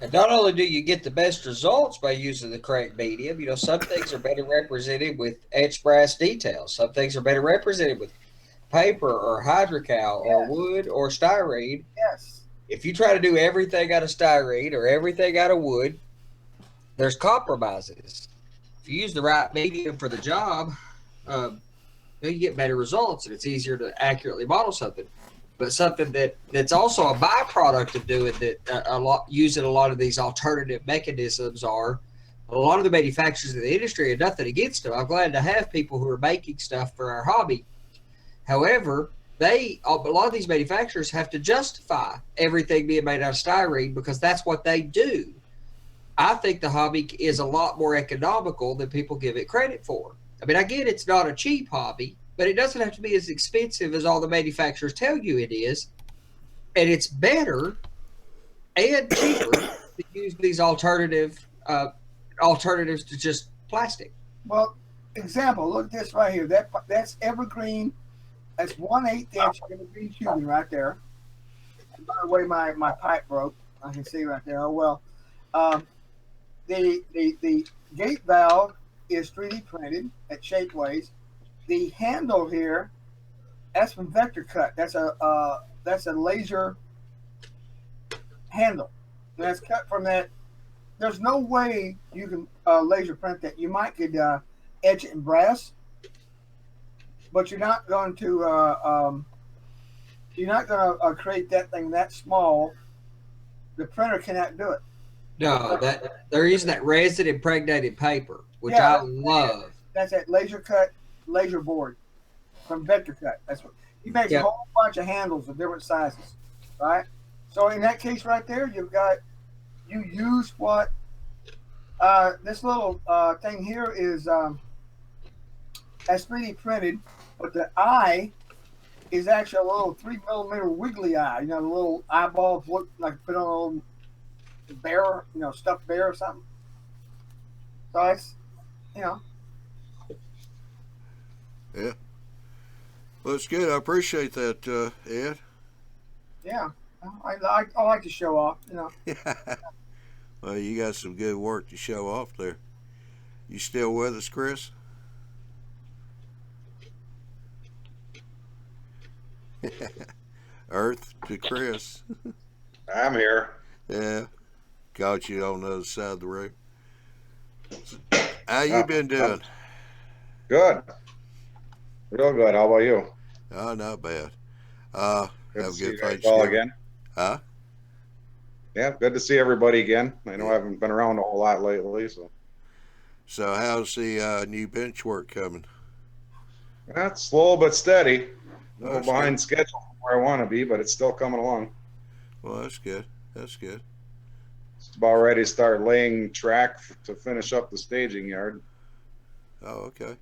And not only do you get the best results by using the correct medium, some things are better represented with etched brass details. Some things are better represented with paper or hydrocal or wood or styrene. Yes. If you try to do everything out of styrene or everything out of wood, there's compromises. If you use the right medium for the job, you get better results, and it's easier to accurately model something. But something that's also a byproduct of doing that, using a lot of these alternative mechanisms are a lot of the manufacturers in the industry, and nothing against them. I'm glad to have people who are making stuff for our hobby. However, a lot of these manufacturers have to justify everything being made out of styrene because that's what they do. I think the hobby is a lot more economical than people give it credit for. I mean, I get it's not a cheap hobby, but it doesn't have to be as expensive as all the manufacturers tell you it is. And it's better and cheaper to use these alternatives to just plastic. Well, example, look at this right here. That's evergreen. That's 1/8 inch evergreen tubing right there. And by the way, my pipe broke. I can see right there. Oh well. The gate valve is 3D printed at Shapeways. The handle here, that's from Vector Cut. That's a laser handle. And that's cut from that. There's no way you can laser print that. You might could etch it in brass, but you're not going to create that thing that small. The printer cannot do it. No, that they're using that resin impregnated paper, which Yeah, I love. That's that laser cut laser board from Vector Cut. That's what he makes Yep. a whole bunch of handles of different sizes, right? So in that case right there, you use what this little thing here is that's 3D printed, but the eye is actually a little 3mm wiggly eye. You know, the little eyeballs look like put on a little bear, stuffed bear or something. So it's, Yeah. Well, it's good. I appreciate that, Ed. yeah. I like to show off, Well, you got some good work to show off there. You still with us, Chris? Earth to Chris. I'm here. Yeah. Got you on the other side of the room. How you been doing? Good. Real good. How about you? Oh, not bad. Good Have to a see good you guys Thanksgiving. all again. Huh? Yeah, good to see everybody again. I know I haven't been around a whole lot lately, so So how's the new Benchwork coming? that's slow but steady. A little That's behind good. schedule from where I want to be, but it's still coming along. Well, that's good. That's good. It's about ready to start laying track to finish up the staging yard. Oh, okay.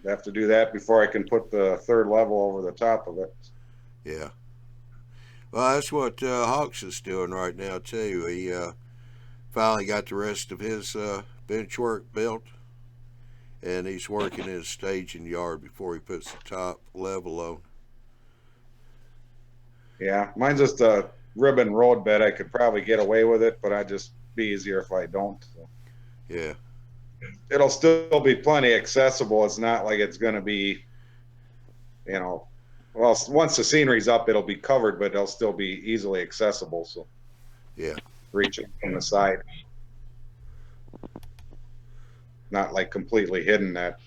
I have to do that before I can put the third level over the top of it. Yeah. Well, that's what Hawks is doing right now too. He finally got the rest of his Benchwork built, and he's working his staging yard before he puts the top level on. Yeah, mine's just a ribbon road bed. I could probably get away with it, but I'd just be easier if I don't. So. Yeah. It'll still be plenty accessible. It's not like it's going to be, well, once the scenery's up, it'll be covered, but it'll still be easily accessible. So, Yeah. reaching from the side, not like completely hidden that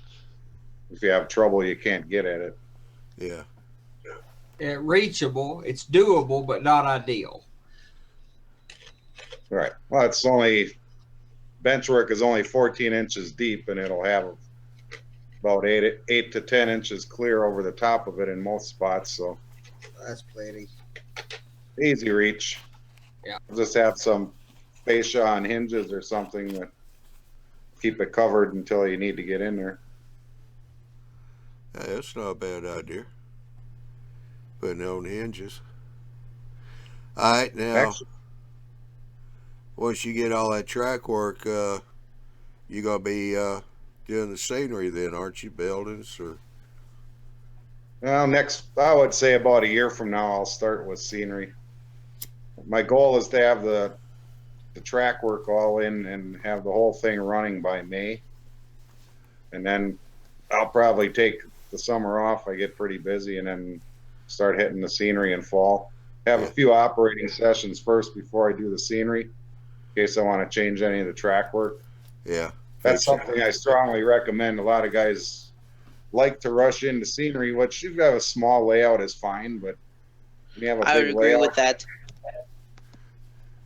if you have trouble, you can't get at it. Yeah. Reachable, it's doable, but not ideal. Right. Well, it's only Benchwork is only 14 inches deep, and it'll have about 8 to 10 inches clear over the top of it in most spots. So That's plenty. easy reach. Yeah. Just have some fascia on hinges or something that keep it covered until you need to get in there. Hey, that's not a bad idea. Putting it on hinges. All right, now Actually, once you get all that track work, you're gonna be doing the scenery then, aren't you? Buildings or well, next, I would say about a year from now, I'll start with scenery. My goal is to have the track work all in and have the whole thing running by May. And then I'll probably take the summer off. I get pretty busy, and then start hitting the scenery in fall. Have a few operating sessions first before I do the scenery, in case I want to change any of the track work. yeah. That's fix it. something I strongly recommend. A lot of guys like to rush into scenery, which you've got a small layout is fine, but when you have a I would big agree layout, with that.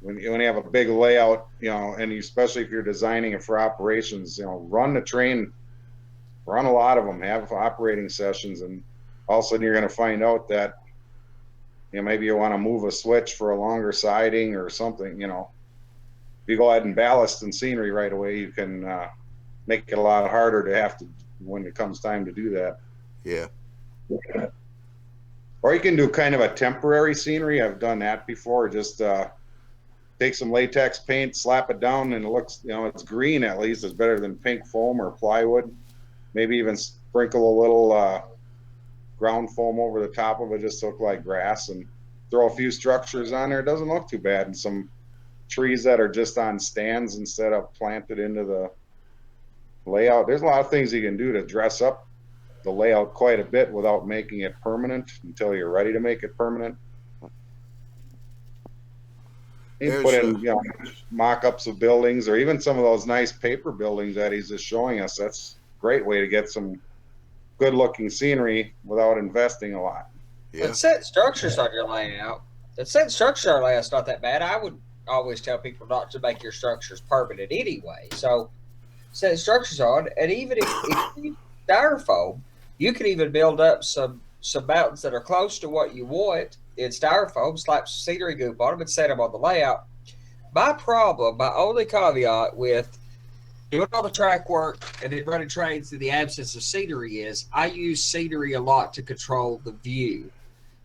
when you have a big layout, and especially if you're designing it for operations, run the train, run a lot of them, have operating sessions, and all of a sudden you're going to find out that, maybe you want to move a switch for a longer siding or something, you go ahead and ballast and scenery right away, you can make it a lot harder to have to when it comes time to do that. Yeah. Or you can do kind of a temporary scenery. I've done that before. Just take some latex paint, slap it down, and it looks, it's green at least. It's better than pink foam or plywood. Maybe even sprinkle a little ground foam over the top of it just to look like grass, and throw a few structures on there. It doesn't look too bad. And some trees that are just on stands instead of planted into the layout. There's a lot of things you can do to dress up the layout quite a bit without making it permanent until you're ready to make it permanent. You put in, mock-ups of buildings, or even some of those nice paper buildings that he's just showing us. That's a great way to get some good-looking scenery without investing a lot. Yeah. But set structures on your layout. The set structure on your layout's not that bad. I would always tell people not to make your structures permanent anyway. So set structures on, and even if you use styrofoam, you can even build up some mountains that are close to what you want in styrofoam, slap some scenery goop on them, and set them on the layout. My only caveat with doing all the track work and then running trains in the absence of scenery is I use scenery a lot to control the view.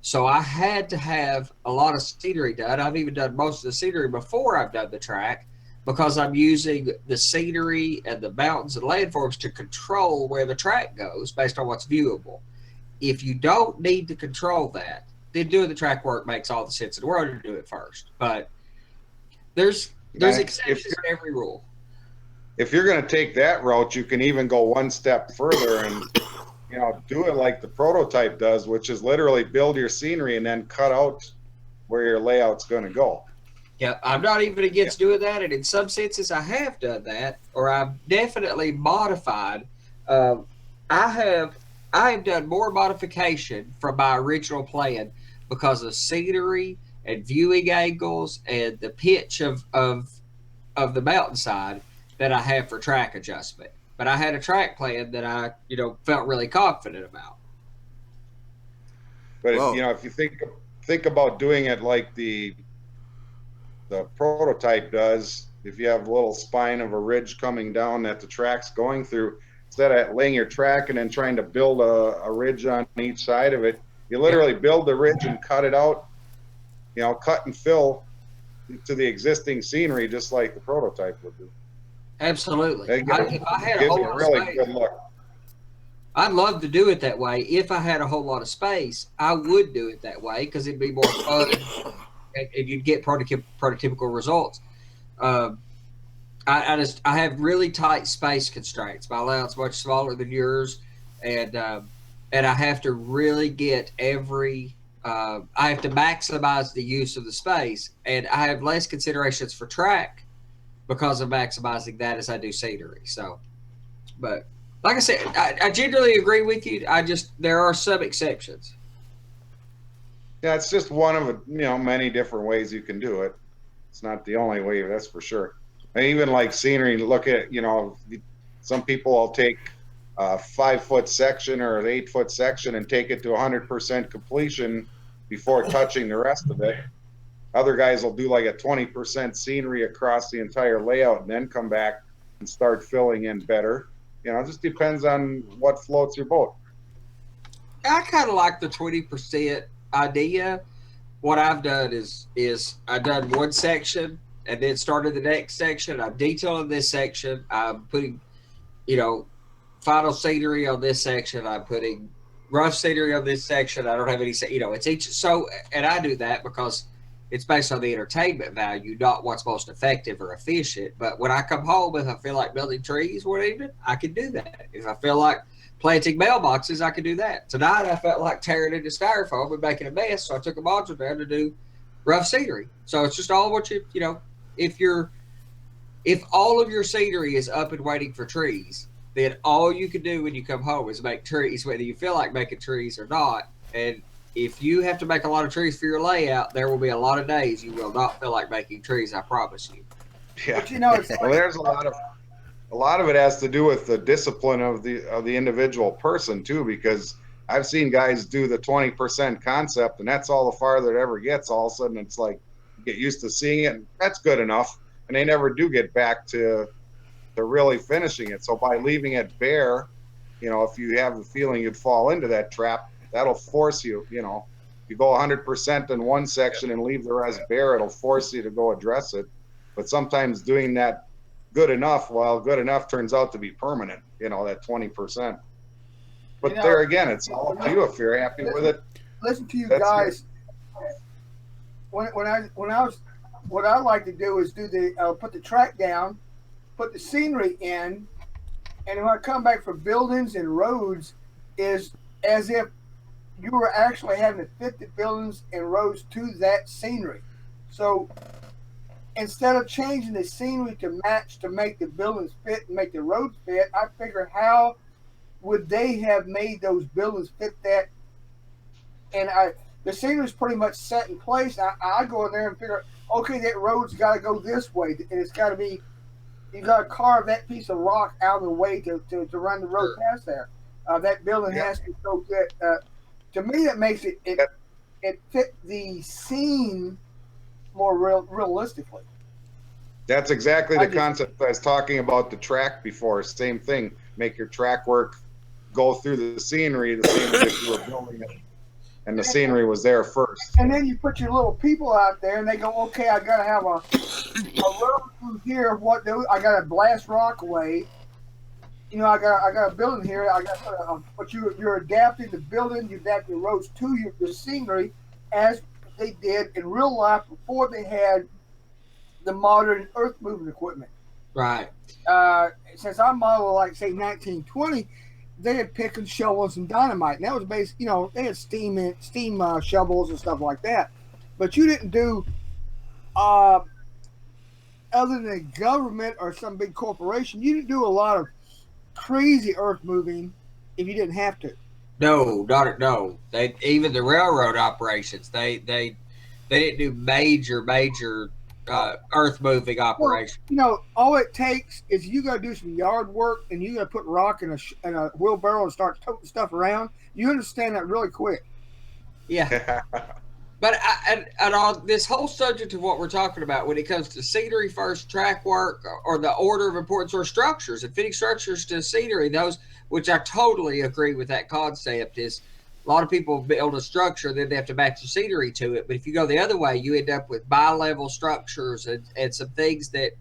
So I had to have a lot of scenery done. I've even done most of the scenery before I've done the track, because I'm using the scenery and the mountains and landforms to control where the track goes based on what's viewable. If you don't need to control that, then doing the track work makes all the sense in the world to do it first. But there's exceptions to every rule. If you're going to take that route, you can even go one step further and do it like the prototype does, which is literally build your scenery and then cut out where your layout's going to go. Yeah, I'm not even against doing that, and in some senses I have done that, or I've definitely modified. I have done more modification from my original plan because of scenery and viewing angles and the pitch of the mountainside that I have for track adjustment. But I had a track plan that I felt really confident about. But if you think about doing it like the prototype does, if you have a little spine of a ridge coming down that the track's going through, instead of laying your track and then trying to build a ridge on each side of it, you literally build the ridge and cut it out, cut and fill to the existing scenery, just like the prototype would do. Absolutely. If I had a whole lot of space, good look. I'd love to do it that way. If I had a whole lot of space, I would do it that way because it'd be more fun and you'd get prototypical results. I have really tight space constraints. My layout's much smaller than yours, and I have to really get I have to maximize the use of the space, and I have less considerations for track because of maximizing that as I do scenery. So, but like I said, I generally agree with you. There are some exceptions. Yeah, it's just one of many different ways you can do it. It's not the only way, that's for sure. And even like scenery, look at some people will take a 5-foot section or an 8-foot section and take it to 100% completion before touching the rest of it. Other guys will do like a 20% scenery across the entire layout and then come back and start filling in better. It just depends on what floats your boat. I kind of like the 20% idea. What I've done is I've done one section and then started the next section. I'm detailing this section. I'm putting, final scenery on this section. I'm putting rough scenery on this section. I don't have any, it's each. So, and I do that because it's based on the entertainment value, not what's most effective or efficient. But when I come home, if I feel like building trees one evening, I can do that. If I feel like planting mailboxes, I can do that. Tonight, I felt like tearing into styrofoam and making a mess, so I took a module down to do rough scenery. So it's just all what if all of your scenery is up and waiting for trees, then all you can do when you come home is make trees, whether you feel like making trees or not. And if you have to make a lot of trees for your layout, there will be a lot of days you will not feel like making trees, I promise you. Yeah. But it's Well, there's a lot of it has to do with the discipline of the individual person too, because I've seen guys do the 20% concept and that's all the farther it ever gets. All of a sudden it's like you get used to seeing it and that's good enough. and they never do get back to really finishing it. So by leaving it bare, if you have the feeling you'd fall into that trap, that'll force you, you go 100% in one section and leave the rest bare, it'll force you to go address it. But sometimes doing that good enough, good enough turns out to be permanent, that 20%. But there again, it's all up to you if you're happy with it. Listen to you guys. What I like to do is put the track down, put the scenery in, and when I come back for buildings and roads, is as if you were actually having to fit the buildings and roads to that scenery. So instead of changing the scenery to match to make the buildings fit and make the roads fit, I figure how would they have made those buildings fit that? And the scenery is pretty much set in place. I go in there and figure, okay, that road's got to go this way, and it's got to be, you got to carve that piece of rock out of the way to run the road past there. That building has to go good. To me, it makes it fit the scene more realistically. That's exactly the concept I was talking about the track before. Same thing. Make your track work go through the scenery the same as if you were building it and the scenery was there first. And then you put your little people out there and they go, okay, I got to have a road through here. What do I got to blast rock away? I got a building here. I got but you're adapting the building, you adapt the roads to the scenery as they did in real life before they had the modern earth moving equipment. Right. Since I modeled like say 1920, they had pick and shovels and dynamite, and that was based. They had steam shovels and stuff like that. But you didn't do, other than the government or some big corporation, you didn't do a lot of crazy earth moving if you didn't have to. No. They even the railroad operations. They didn't do major earth moving operations. Well, all it takes is you got to do some yard work and you got to put rock in a wheelbarrow and start toting stuff around. You understand that really quick. Yeah. But on this whole subject of what we're talking about, when it comes to scenery first, track work, or the order of importance, or structures and fitting structures to scenery, those, which I totally agree with that concept, is a lot of people build a structure, then they have to match the scenery to it. But if you go the other way, you end up with bi-level structures and some things that,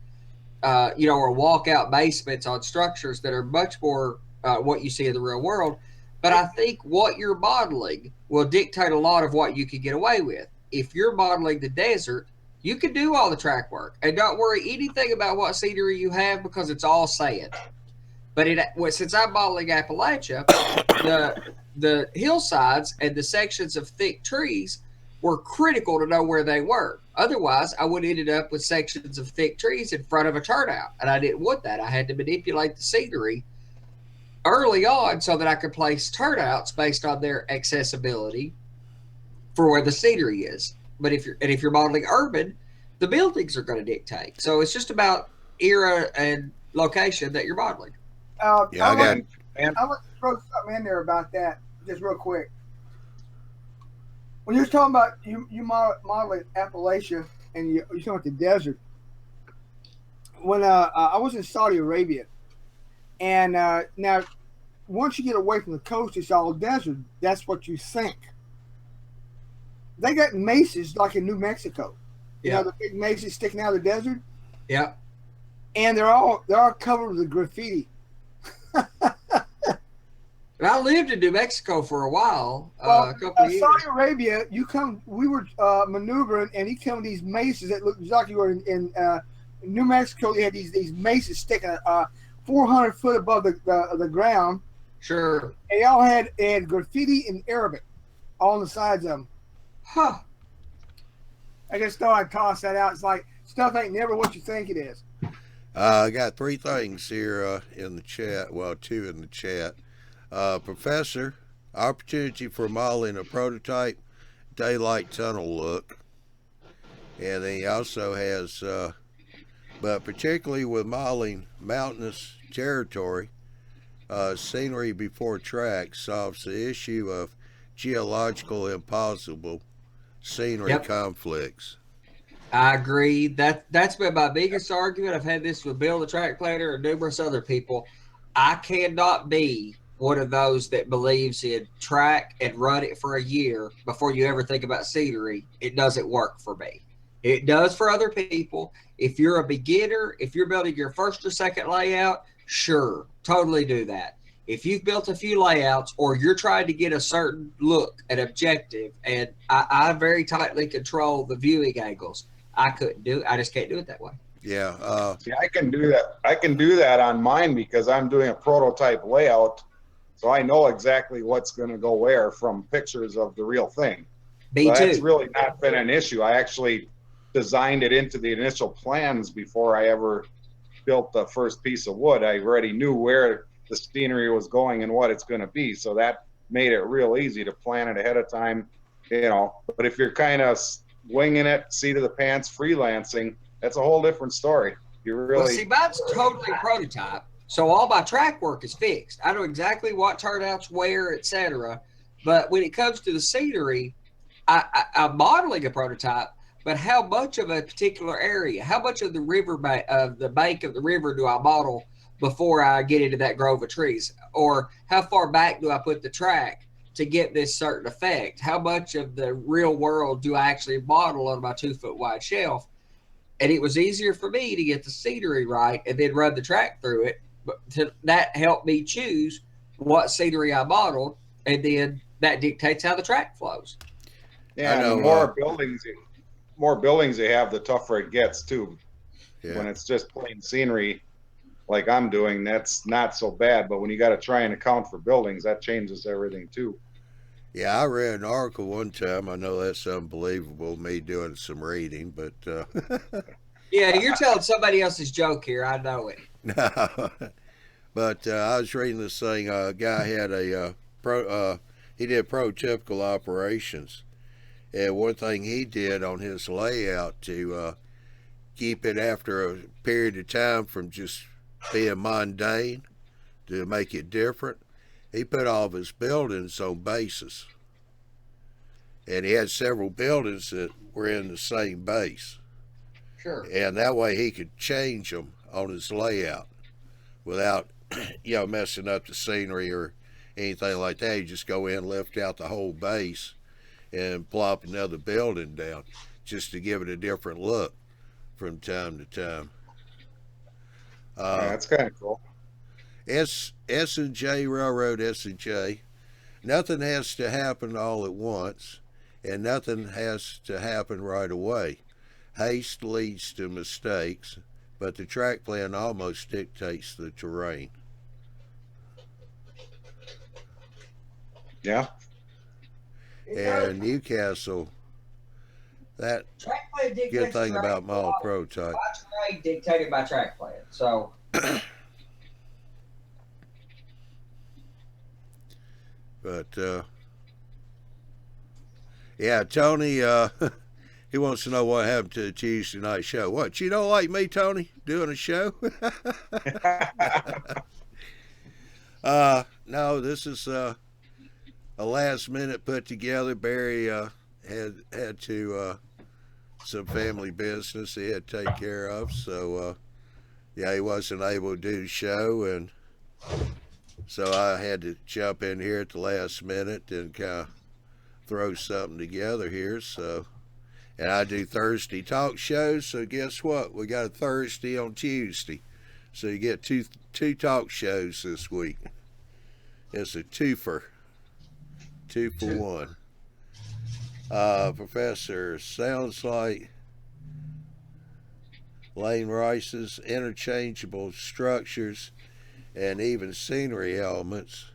are walkout basements on structures that are much more what you see in the real world. But I think what you're modeling will dictate a lot of what you can get away with. If you're modeling the desert, you can do all the track work. And don't worry anything about what scenery you have because it's all sand. But since I'm modeling Appalachia, the hillsides and the sections of thick trees were critical to know where they were. Otherwise, I would have ended up with sections of thick trees in front of a turnout. And I didn't want that. I had to manipulate the scenery early on so that I could place turnouts based on their accessibility for where the scenery is. But if you're modeling urban, the buildings are going to dictate. So it's just about era and location that you're modeling. I want to throw something in there about that just real quick. When you're talking about you modeling Appalachia and you're talking about the desert, when I was in Saudi Arabia, and now once you get away from the coast, it's all desert. That's what you think. They got mesas like in New Mexico. You know the big mesas sticking out of the desert. Yeah, and they're all covered with graffiti. And I lived in New Mexico for a while, a couple of years. Saudi Arabia, we were maneuvering, and you come with these mesas that look exactly where in New Mexico. You had these mesas sticking 400 foot above the ground. Sure. They all had graffiti in Arabic all on the sides of them. Huh. I just thought I'd toss that out. It's like stuff ain't never what you think it is. I got three things here in the chat. Well, two in the chat. Professor, opportunity for modeling a prototype daylight tunnel look. And then he also has, but particularly with modeling mountainous territory, scenery before track solves the issue of geological impossible scenery conflicts. I agree. That's been my biggest argument. I've had this with Bill, the track planner, and numerous other people. I cannot be one of those that believes in track and run it for a year before you ever think about scenery. It doesn't work for me. It does for other people. If you're a beginner, if you're building your first or second layout, sure, totally do that. If you've built a few layouts or you're trying to get a certain look, an objective, and I very tightly control the viewing angles, I couldn't do it. I just can't do it that way. Yeah. See, I can do that. I can do that on mine because I'm doing a prototype layout, so I know exactly what's going to go where from pictures of the real thing. Me So too. that's really not been an issue. I actually designed it into the initial plans before I ever built the first piece of wood. I already knew where the scenery was going and what it's going to be, so that made it real easy to plan it ahead of time, you know. But if you're kind of winging it, seat of the pants, freelancing, that's a whole different story. You really Well, see, mine's totally prototype, so all my track work is fixed. I know exactly what turnouts where, etc. But when it comes to the scenery, I'm modeling a prototype. But how much of a particular area, how much of the river bank of the bank of the river do I model before I get into that grove of trees? Or how far back do I put the track to get this certain effect? How much of the real world do I actually model on my 2-foot wide shelf? And it was easier for me to get the scenery right and then run the track through it. But that helped me choose what scenery I modeled, and then that dictates how the track flows. yeah, I know, and the more buildings you have, the tougher it gets too. Yeah. When it's just plain scenery, like I'm doing, that's not so bad. But when you got to try and account for buildings, that changes everything too. Yeah, I read an article one time. I know that's unbelievable, me doing some reading, but Yeah, you're telling somebody else's joke here. I know it. no. But I was reading this thing. A guy had he did prototypical operations, and one thing he did on his layout to keep it after a period of time from just being mundane to make it different, he put all of his buildings on bases. And he had several buildings that were in the same base. Sure. And that way he could change them on his layout without, messing up the scenery or anything like that. You just go in, lift out the whole base, and plop another building down just to give it a different look from time to time. Yeah, that's kind of cool. S&J Railroad S&J. Nothing has to happen all at once, and nothing has to happen right away. Haste leads to mistakes, but the track plan almost dictates the terrain. Yeah. And Newcastle, that Track plan dictates good thing terrain. about model prototype. My terrain dictated by track plan. So But yeah, Tony, he wants to know what happened to the Tuesday night show. What, you don't like me, Tony, doing a show? No, this is a last minute put together. Barry had to some family business he had to take care of, so yeah, he wasn't able to do the show, and so I had to jump in here at the last minute and kind of throw something together here. So, and I do Thursday talk shows. So guess what? We got a Thursday on Tuesday. So you get two talk shows this week. It's a twofer, 2 for 1. Professor, sounds like Lane Rice's interchangeable structures and even scenery elements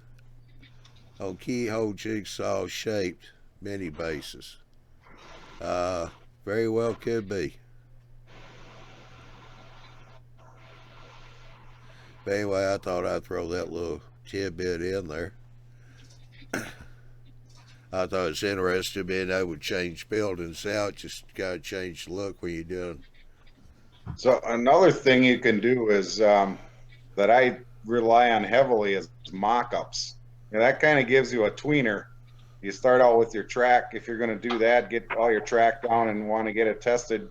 on keyhole jigsaw shaped mini bases. Very well could be. But anyway, I thought I'd throw that little tidbit in there. I thought it's interesting being able to change buildings out. Just gotta change the look when you're doing. So another thing you can do is that I rely on heavily is mock-ups. And that kind of gives you a tweener. You start out with your track. If you're going to do that, get all your track down and want to get it tested,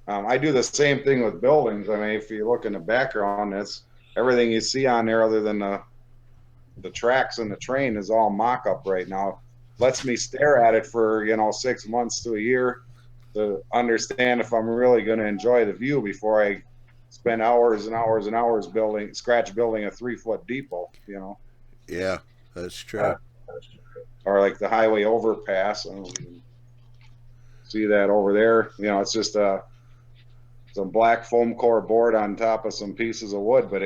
I do the same thing with buildings. I mean, if you look in the background, it's everything you see on there other than the tracks and the train is all mock-up right now. Lets me stare at it for, 6 months to a year to understand if I'm really going to enjoy the view before I spend hours and hours and hours building a 3-foot depot, Yeah, that's true. or like the highway overpass. I don't know if you can see that over there. It's just some black foam core board on top of some pieces of wood, but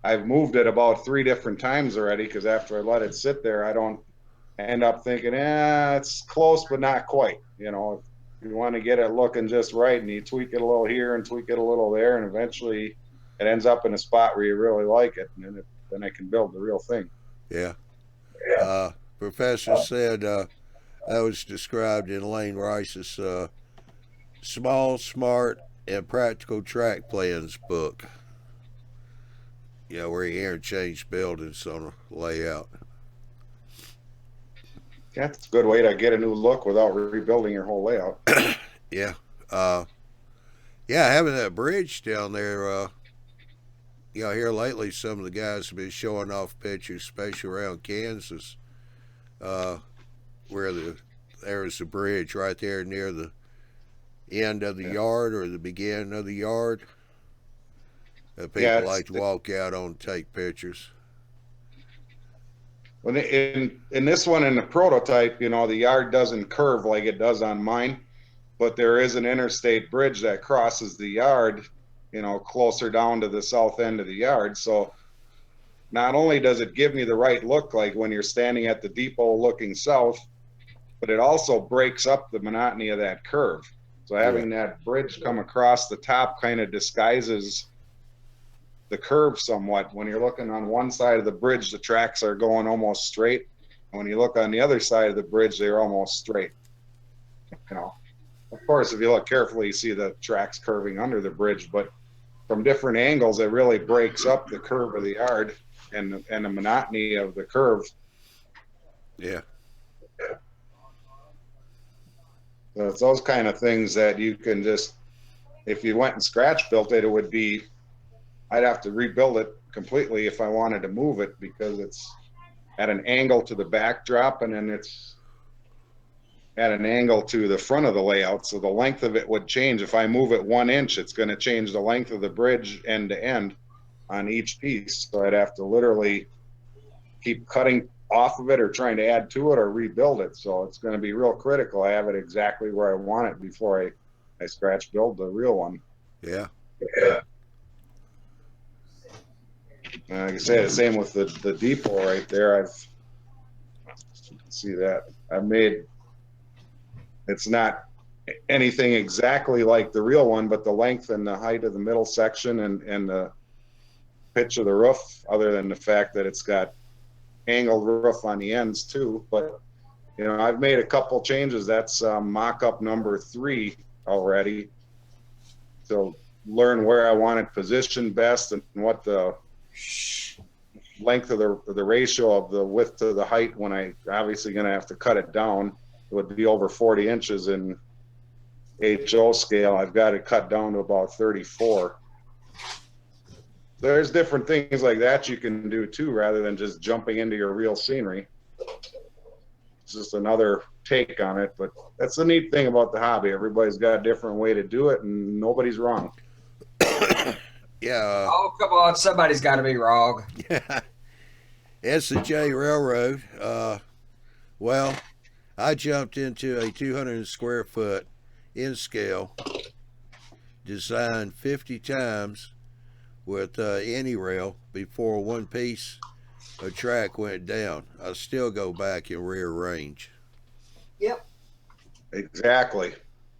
I've moved it about 3 different times already because after I let it sit there, I don't end up thinking, it's close, but not quite. If you want to get it looking just right and you tweak it a little here and tweak it a little there, and eventually it ends up in a spot where you really like it, and then I can build the real thing. Yeah. Professor said that was described in Lane Rice's Small, Smart, and Practical Track Plans book. Where he interchanged buildings on a layout. That's a good way to get a new look without rebuilding your whole layout. Yeah. Having that bridge down there, here lately some of the guys have been showing off pictures, especially around Kansas, where there's a bridge right there near the end of the yard or the beginning of the yard that people like to walk out on and take pictures. When in this one, in the prototype, the yard doesn't curve like it does on mine, but there is an interstate bridge that crosses the yard, closer down to the south end of the yard. So not only does it give me the right look like when you're standing at the depot looking south, but it also breaks up the monotony of that curve. So having that bridge come across the top kind of disguises the curve somewhat. When you're looking on one side of the bridge, the tracks are going almost straight. And when you look on the other side of the bridge, they're almost straight. Of course, if you look carefully, you see the tracks curving under the bridge, but from different angles, it really breaks up the curve of the yard and the monotony of the curve. Yeah. So it's those kind of things that you can just, if you went and scratch built it, I'd have to rebuild it completely if I wanted to move it because it's at an angle to the backdrop and then it's at an angle to the front of the layout. So the length of it would change. If I move it 1 inch, it's going to change the length of the bridge end to end on each piece. So I'd have to literally keep cutting off of it or trying to add to it or rebuild it. So it's going to be real critical. I have it exactly where I want it before I scratch build the real one. Yeah. Like I say, the same with the depot right there. See that it's not anything exactly like the real one, but the length and the height of the middle section and the pitch of the roof, other than the fact that it's got angled roof on the ends too. But I've made a couple changes. That's mock-up number 3 already. So learn where I want it positioned best and what the length of the ratio of the width to the height when I obviously going to have to cut it down. It would be over 40 inches in HO scale. I've got it cut down to about 34. There's different things like that you can do too, rather than just jumping into your real scenery. It's just another take on it, but that's the neat thing about the hobby. Everybody's got a different way to do it and nobody's wrong. Yeah. Oh, come on. Somebody's got to be wrong. Yeah. S&J Railroad. Well, I jumped into a 200 square foot in scale, designed 50 times with any rail before one piece of track went down. I still go back and rearrange. Yep. Exactly.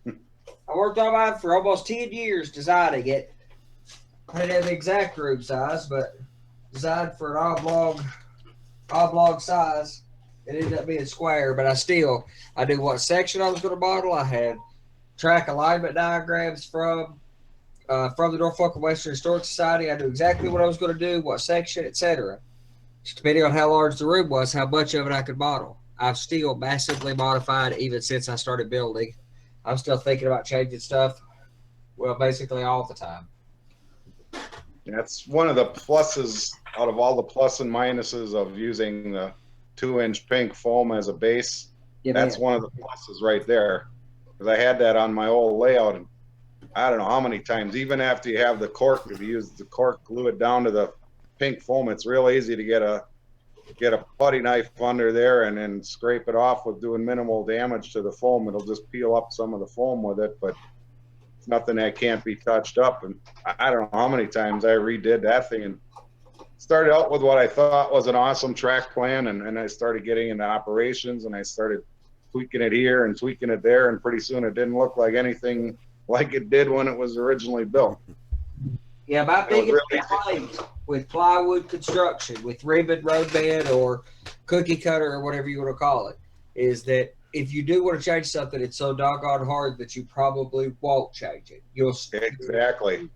I worked on mine for almost 10 years designing it. I didn't have the exact room size, but designed for an oblong size. It ended up being square, but I knew what section I was going to model. I had track alignment diagrams from the Norfolk Western Historic Society. I knew exactly what I was going to do, what section, etc. Just depending on how large the room was, how much of it I could model. I've still massively modified even since I started building. I'm still thinking about changing stuff. Well, basically all the time. That's one of the pluses out of all the plus and minuses of using the 2-inch pink foam as a base. Yeah, That's one of the pluses right there. Because I had that on my old layout, and I don't know how many times, even after you have the cork, if you use the cork, glue it down to the pink foam, it's real easy to get a putty knife under there and then scrape it off with doing minimal damage to the foam. It'll just peel up some of the foam with it, but it's nothing that can't be touched up. And I don't know how many times I redid that thing and started out with what I thought was an awesome track plan, and I started getting into operations, and I started tweaking it here and tweaking it there, and pretty soon it didn't look like anything like it did when it was originally built. Yeah, my It was biggest really- complaint with plywood construction, with ribbon road bed or cookie cutter or whatever you want to call it, is that if you do want to change something, it's so doggone hard that you probably won't change it. Exactly.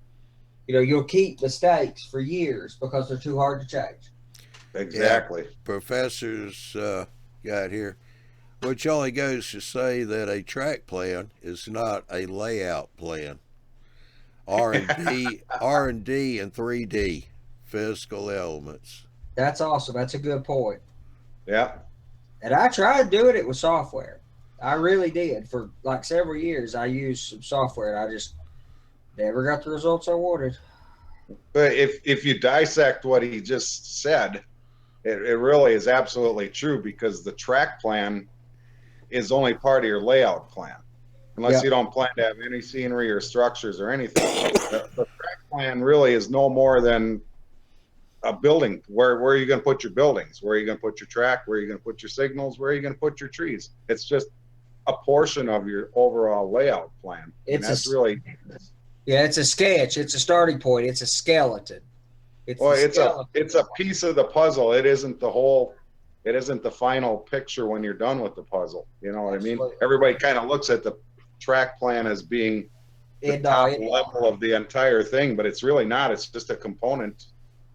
You'll keep mistakes for years because they're too hard to change. Exactly. Professor's got here, which only goes to say that a track plan is not a layout plan. R&D and 3D physical elements. That's awesome. That's a good point. Yeah. And I tried doing it with software. I really did. For like several years, I used some software, and I just never got the results I wanted. But if you dissect what he just said, it really is absolutely true, because the track plan is only part of your layout plan. Unless you don't plan to have any scenery or structures or anything. The track plan really is no more than a building. Where are you going to put your buildings? Where are you going to put your track? Where are you going to put your signals? Where are you going to put your trees? It's just a portion of your overall layout plan. It's a sketch. It's a starting point. It's a skeleton. It's a piece of the puzzle. It isn't the whole. It isn't the final picture when you're done with the puzzle. You know what Absolutely. I mean? Everybody kind of looks at the track plan as being the top level of the entire thing, but it's really not. It's just a component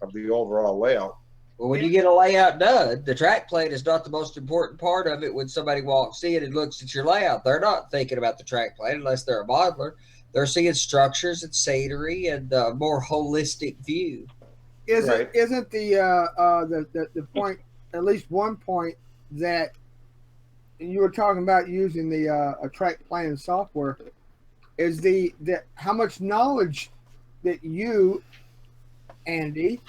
of the overall layout. Well, when you get a layout done, the track plan is not the most important part of it. When somebody walks in and looks at your layout, they're not thinking about the track plan unless they're a modeler. They're seeing structures and scenery and a more holistic view. Isn't the point, at least one point, that you were talking about using the track plan software, is the how much knowledge that you, Andy,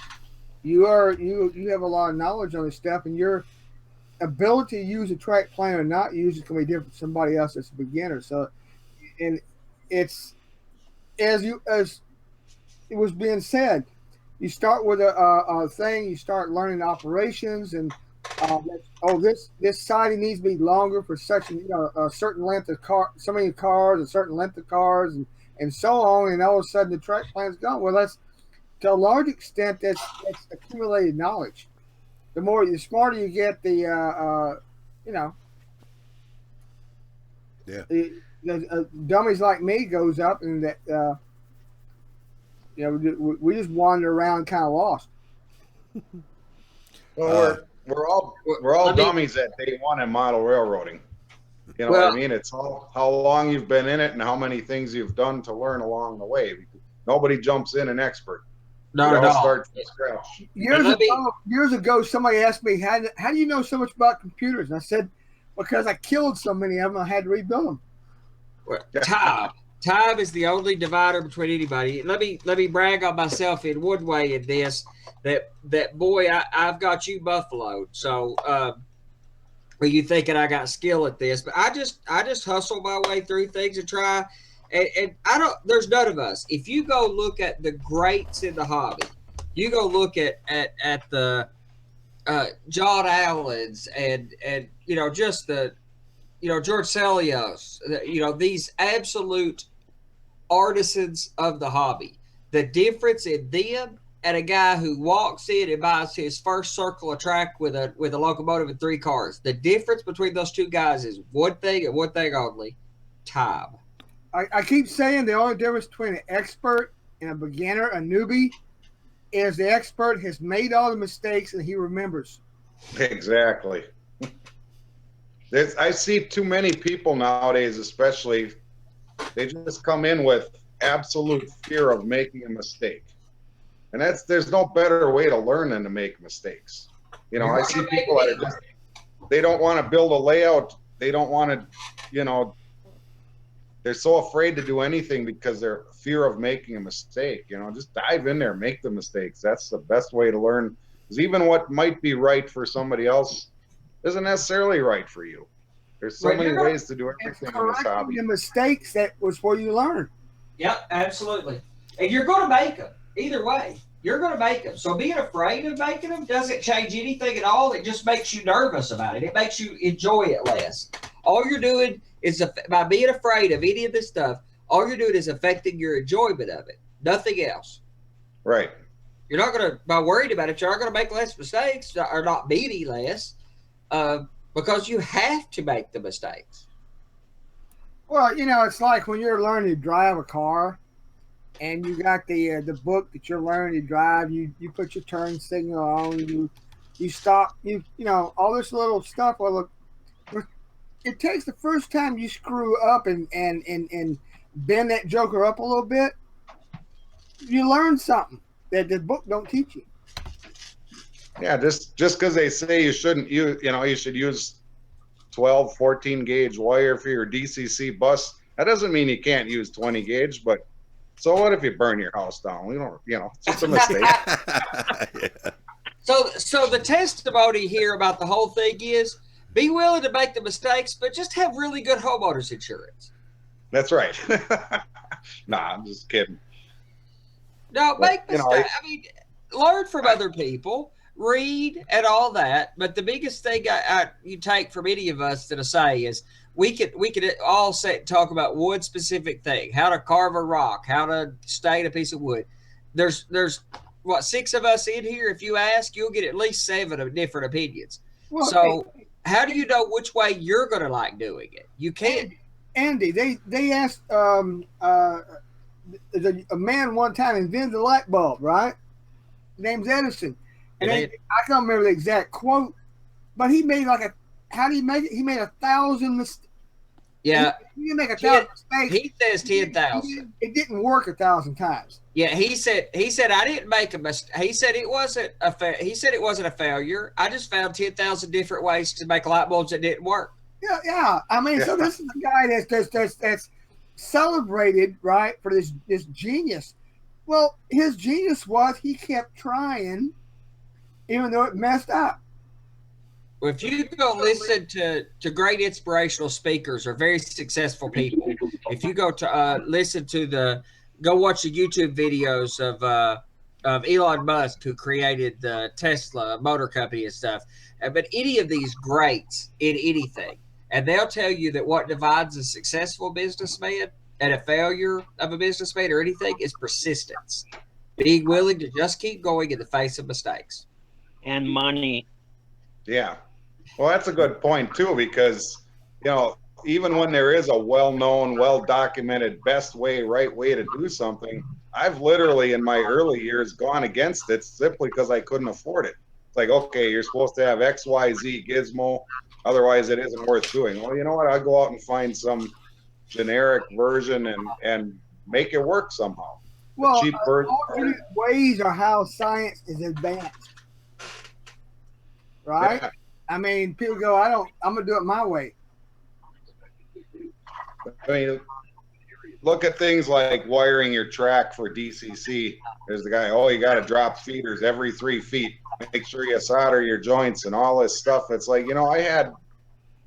you have a lot of knowledge on this stuff, and your ability to use a track plan or not use it can be different from somebody else that's a beginner. So, and it's as it was being said, you start with a thing, you start learning operations, and this siding needs to be longer for such a certain length of car, so many cars, a certain length of cars, and so on, and all of a sudden the track plan's gone. Well, that's to a large extent that's accumulated knowledge. The smarter you get, the dummies like me goes up, and that we just wander around kind of lost. Well, we're all dummies at day one in model railroading. You know what I mean? It's all how long you've been in it and how many things you've done to learn along the way. Nobody jumps in an expert. Not at all. Start from scratch. Years ago, somebody asked me, how do you know so much about computers? And I said, because I killed so many of them, I had to rebuild them. Time is the only divider between anybody. Let me brag on myself in one way in this, that boy, I've got you buffaloed. So are you thinking I got skill at this? But I just hustle my way through things and try. And there's none of us. If you go look at the greats in the hobby, you go look at the John Allens and just the George Celios, these absolute artisans of the hobby. The difference in them and a guy who walks in and buys his first circle of track with a locomotive and 3 cars. The difference between those two guys is one thing and one thing only: time. I keep saying the only difference between an expert and a beginner, a newbie, is the expert has made all the mistakes and he remembers. Exactly. I see too many people nowadays, especially, they just come in with absolute fear of making a mistake. And there's no better way to learn than to make mistakes. You know, I see people that are just, they don't want to build a layout. They don't want to, you know, they're so afraid to do anything because they're fear of making a mistake. You know, just dive in there, make the mistakes. That's the best way to learn. Because even what might be right for somebody else isn't necessarily right for you. There's so many ways to do everything in this hobby. The mistakes, that was where you learn. Yep, absolutely. And you're going to make them either way. You're going to make them. So being afraid of making them doesn't change anything at all. It just makes you nervous about it. It makes you enjoy it less. All you're doing is, by being afraid of any of this stuff, all you're doing is affecting your enjoyment of it. Nothing else. Right. You're not going to, by worried about it, you're not going to make less mistakes or not be any less because you have to make the mistakes. Well, you know, it's like when you're learning to drive a car and you got the book that you're learning to drive, you put your turn signal on, you stop, you know, all this little stuff. Well, look, it takes the first time you screw up and bend that joker up a little bit, you learn something that the book don't teach you. Yeah, just because they say you shouldn't use, you know, you should use 12, 14 gauge wire for your DCC bus. That doesn't mean you can't use 20 gauge, but so what if you burn your house down? We don't, you know, it's just a mistake. Yeah. So the testimony here about the whole thing is be willing to make the mistakes, but just have really good homeowners insurance. That's right. Nah, I'm just kidding. No, make you know, mistakes. I mean, learn from other people, read and all that. But the biggest thing you take from any of us to say is we could all sit and talk about one specific thing: how to carve a rock, how to stain a piece of wood. There's what, 6 of us in here. If you ask, you'll get at least 7 of different opinions. Well, so how do you know which way you're going to like doing it? You can't. Andy, they asked a man one time invented the light bulb, right? His name's Edison. And I can't remember the exact quote, but he made how do you make it? He made 1,000 mistakes. Yeah. He didn't make 1,000 mistakes. He says 10,000. It didn't work 1,000 times. Yeah, he said I didn't make a mistake. He said it wasn't a failure. I just found 10,000 different ways to make light bulbs that didn't work. Yeah. I mean, so this is a guy that's celebrated, right, for this genius. Well, his genius was he kept trying, even though it messed up. Well, if you go listen to great inspirational speakers or very successful people, if you go to go watch the YouTube videos of Elon Musk, who created the Tesla Motor Company and stuff, but any of these greats in anything, and they'll tell you that what divides a successful businessman and a failure of a businessman or anything is persistence, being willing to just keep going in the face of mistakes. And money. Yeah. Well, that's a good point too, because, you know, even when there is a well-known, well-documented best way, right way to do something, I've literally in my early years gone against it simply because I couldn't afford it. It's like, okay, you're supposed to have XYZ gizmo, otherwise it isn't worth doing. Well, you know what? I'll go out and find some generic version and make it work somehow. Well, cheap version. alternate ways are how science is advanced. Right? Yeah. I mean, people go, I'm going to do it my way. I mean, look at things like wiring your track for DCC. There's the guy, you got to drop feeders every 3 feet. Make sure you solder your joints and all this stuff. It's like, you know, I had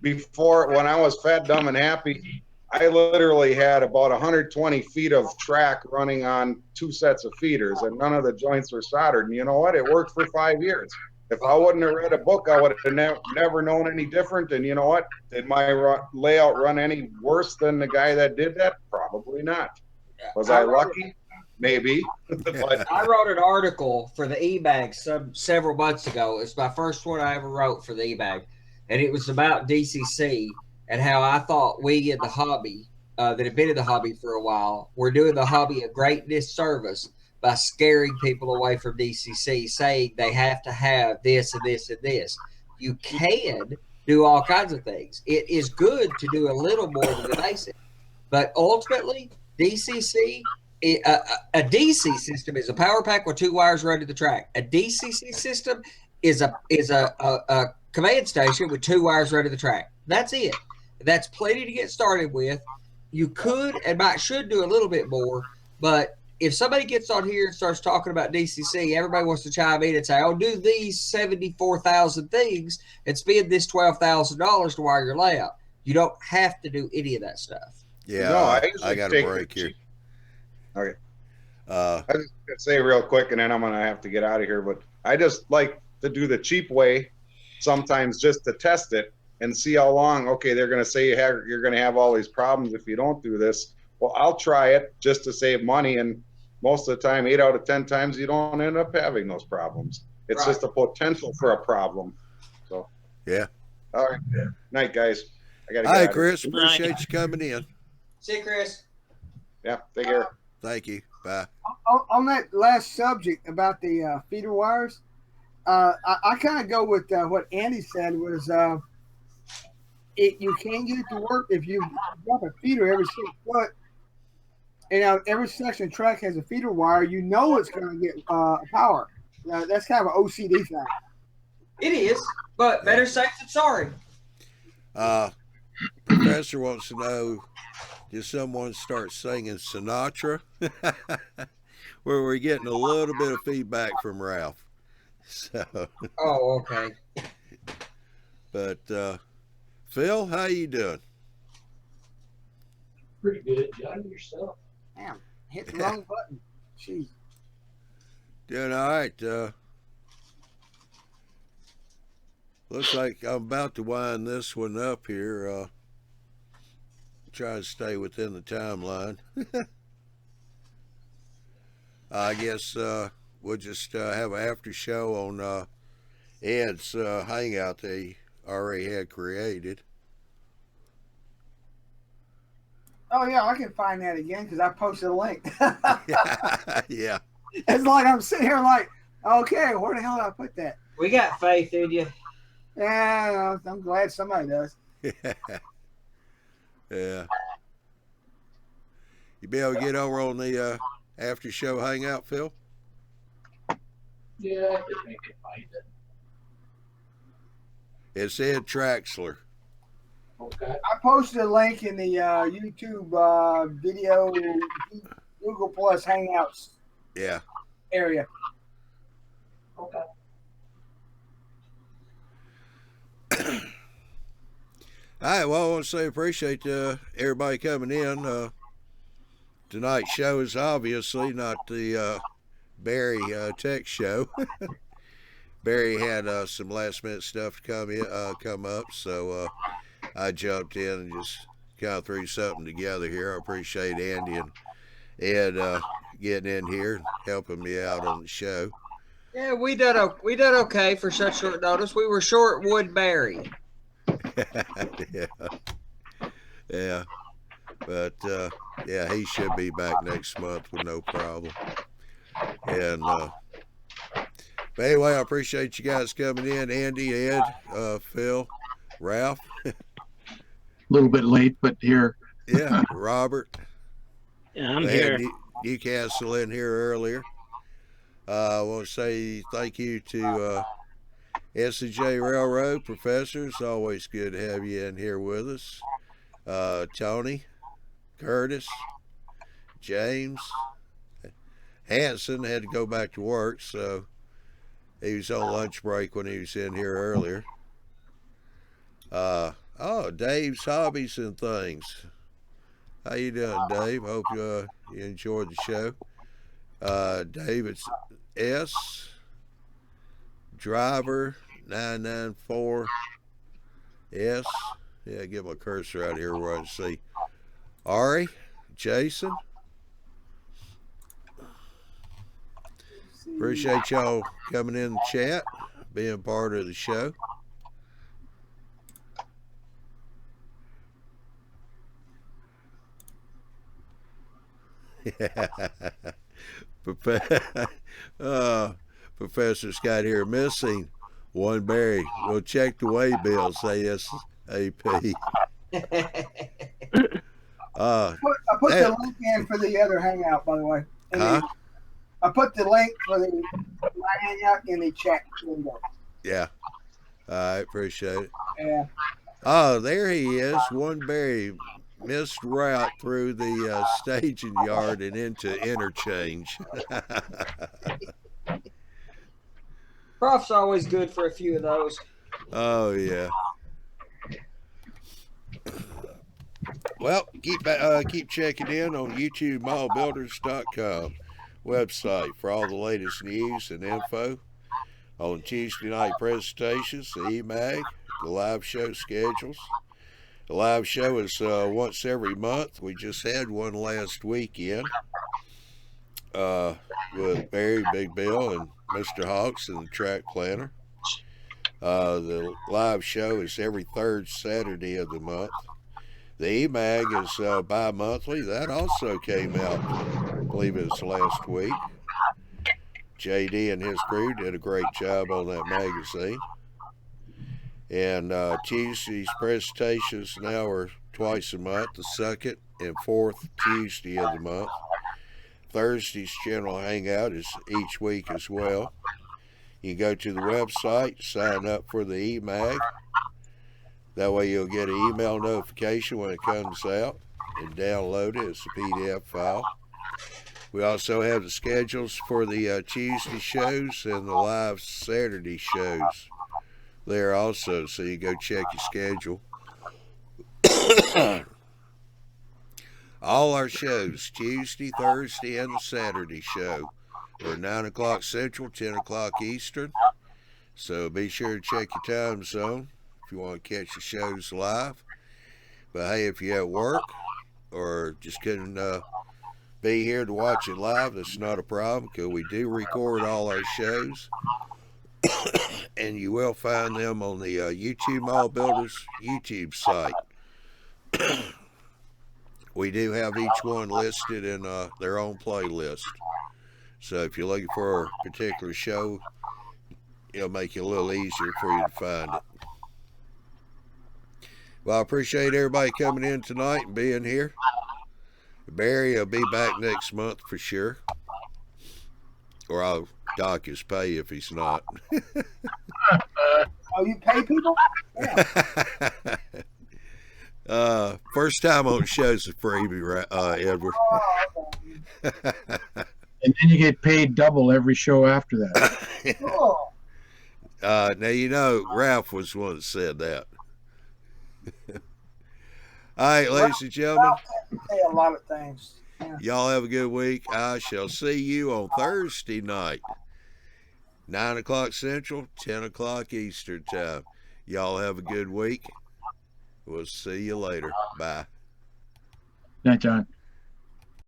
before, when I was fat, dumb, and happy, I literally had about 120 feet of track running on 2 sets of feeders, and none of the joints were soldered. And you know what? It worked for 5 years. If I wouldn't have read a book, I would have never known any different. And you know what? Did my layout run any worse than the guy that did that? Probably not. Was I lucky? Maybe. But I wrote an article for the e-bag several months ago. It's my first one I ever wrote for the e-bag. And it was about DCC and how I thought we in the hobby, that had been in the hobby for a while, were doing the hobby a great disservice by scaring people away from DCC, saying they have to have this and this and this. You can do all kinds of things. It is good to do a little more than the basic. But ultimately, DCC a DC system is a power pack with 2 wires running to the track. A DCC system is a command station with 2 wires running to the track. That's it. That's plenty to get started with. You could and should do a little bit more, but if somebody gets on here and starts talking about DCC, everybody wants to chime in and say, "Oh, do these 74,000 things and spend this $12,000 to wire your layout." You don't have to do any of that stuff. Yeah, No, I got a break here. Okay. I was just gonna say real quick, and then I'm gonna have to get out of here. But I just like to do the cheap way sometimes, just to test it and see how long. Okay, they're gonna say you're gonna have all these problems if you don't do this. Well, I'll try it just to save money, and most of the time, 8 out of 10 times, you don't end up having those problems. It's Right. just a potential for a problem. So Yeah. all right, night, guys. I gotta All get right, out Chris. Good night. Appreciate you coming in. See you, Chris. Yeah, take care. Thank you. Bye. On that last subject about the feeder wires, I kind of go with what Andy said was you can't get it to work if you drop a feeder every 6 foot. And every section of track has a feeder wire. You know it's going to get power. That's kind of an OCD thing. It is, but better safe than sorry. Professor wants to know, did someone start singing Sinatra? Where we're getting a little bit of feedback from Ralph. So, Oh, okay. but Phil, how you doing? Pretty good. John, yourself? Damn, hit the wrong button. Jeez. Doing all right. Looks like I'm about to wind this one up here. Try to stay within the timeline. I guess we'll just have an after show on Ed's hangout they already had created. Oh, yeah, I can find that again because I posted a link. Yeah. It's like I'm sitting here like, okay, where the hell did I put that? We got faith in you. Yeah, I'm glad somebody does. Yeah. You be able to get over on the after show hangout, Phil? Yeah, I think I can find it. It's Ed Traxler. Okay. I posted a link in the YouTube video Google Plus Hangouts Yeah. Okay. area. All right, well, I want to say appreciate everybody coming in. Tonight's show is obviously not the Barry Tech show. Barry had some last minute stuff to come up, so I jumped in and just kind of threw something together here. I appreciate Andy and Ed getting in here and helping me out on the show. Yeah, we done okay for such short notice. We were short Wood Barry. Yeah. Yeah. But yeah, he should be back next month with no problem. And but anyway, I appreciate you guys coming in. Andy, Ed, Phil, Ralph. A little bit late, but here. Yeah, Robert. Yeah, I'm They here. had Newcastle in here earlier. I want to say thank you to S&J Railroad professors. Always good to have you in here with us. Tony, Curtis, James, Hanson had to go back to work, so he was on lunch break when he was in here earlier. Oh, Dave's Hobbies and Things. How you doing, Dave? Hope you enjoyed the show. Dave, it's S Driver 994 S. Yeah, get my cursor out here where I can see. Ari, Jason. Appreciate y'all coming in the chat, being part of the show. Professor Scott here, missing one berry. We'll check the way bills, ASAP. Uh, I put Hey. the link in for the other hangout, by the way. Huh? I put the link for my hangout in the chat window. Yeah. I appreciate it. Yeah. Oh, there he is. One very missed route through the staging yard and into interchange. Prof's always good for a few of those. Oh yeah. Well, keep checking in on YouTubeModelBuilders.com website for all the latest news and info on Tuesday night presentations, the eMag, the live show schedules. The live show is once every month. We just had one last weekend with Barry, Big Bill, and Mr. Hawks and the track planner. The live show is every third Saturday of the month. The eMag is bi-monthly. That also came out, I believe it was last week. JD and his crew did a great job on that magazine. And Tuesday's presentations now are twice a month, the second and fourth Tuesday of the month. Thursday's general hangout is each week as well. You go to the website, sign up for the eMag. That way you'll get an email notification when it comes out and download it as a PDF file. We also have the schedules for the Tuesday shows and the live Saturday shows there also, so you go check your schedule. All our shows, Tuesday, Thursday, and the Saturday show, are 9 o'clock Central, 10 o'clock Eastern. So be sure to check your time zone if you want to catch the shows live. But hey, if you're at work or just couldn't be here to watch it live, that's not a problem, because we do record all our shows. And you will find them on the YouTube Model Builders YouTube site. We do have each one listed in their own playlist. So if you're looking for a particular show, it'll make it a little easier for you to find it. Well, I appreciate everybody coming in tonight and being here. Barry will be back next month for sure. Or I'll dock his pay if he's not. Oh, you pay people? Yeah. First time on the show's a freebie, Edward. Oh, okay. And then you get paid double every show after that. Cool. Now, you know, Ralph was the one that said that. All right, ladies and gentlemen, Say a lot of things. Yeah. y'all have a good week. I shall see you on Thursday night, 9 o'clock Central, 10 o'clock Eastern time. Y'all have a good week. We'll see you later. Bye. Night, John.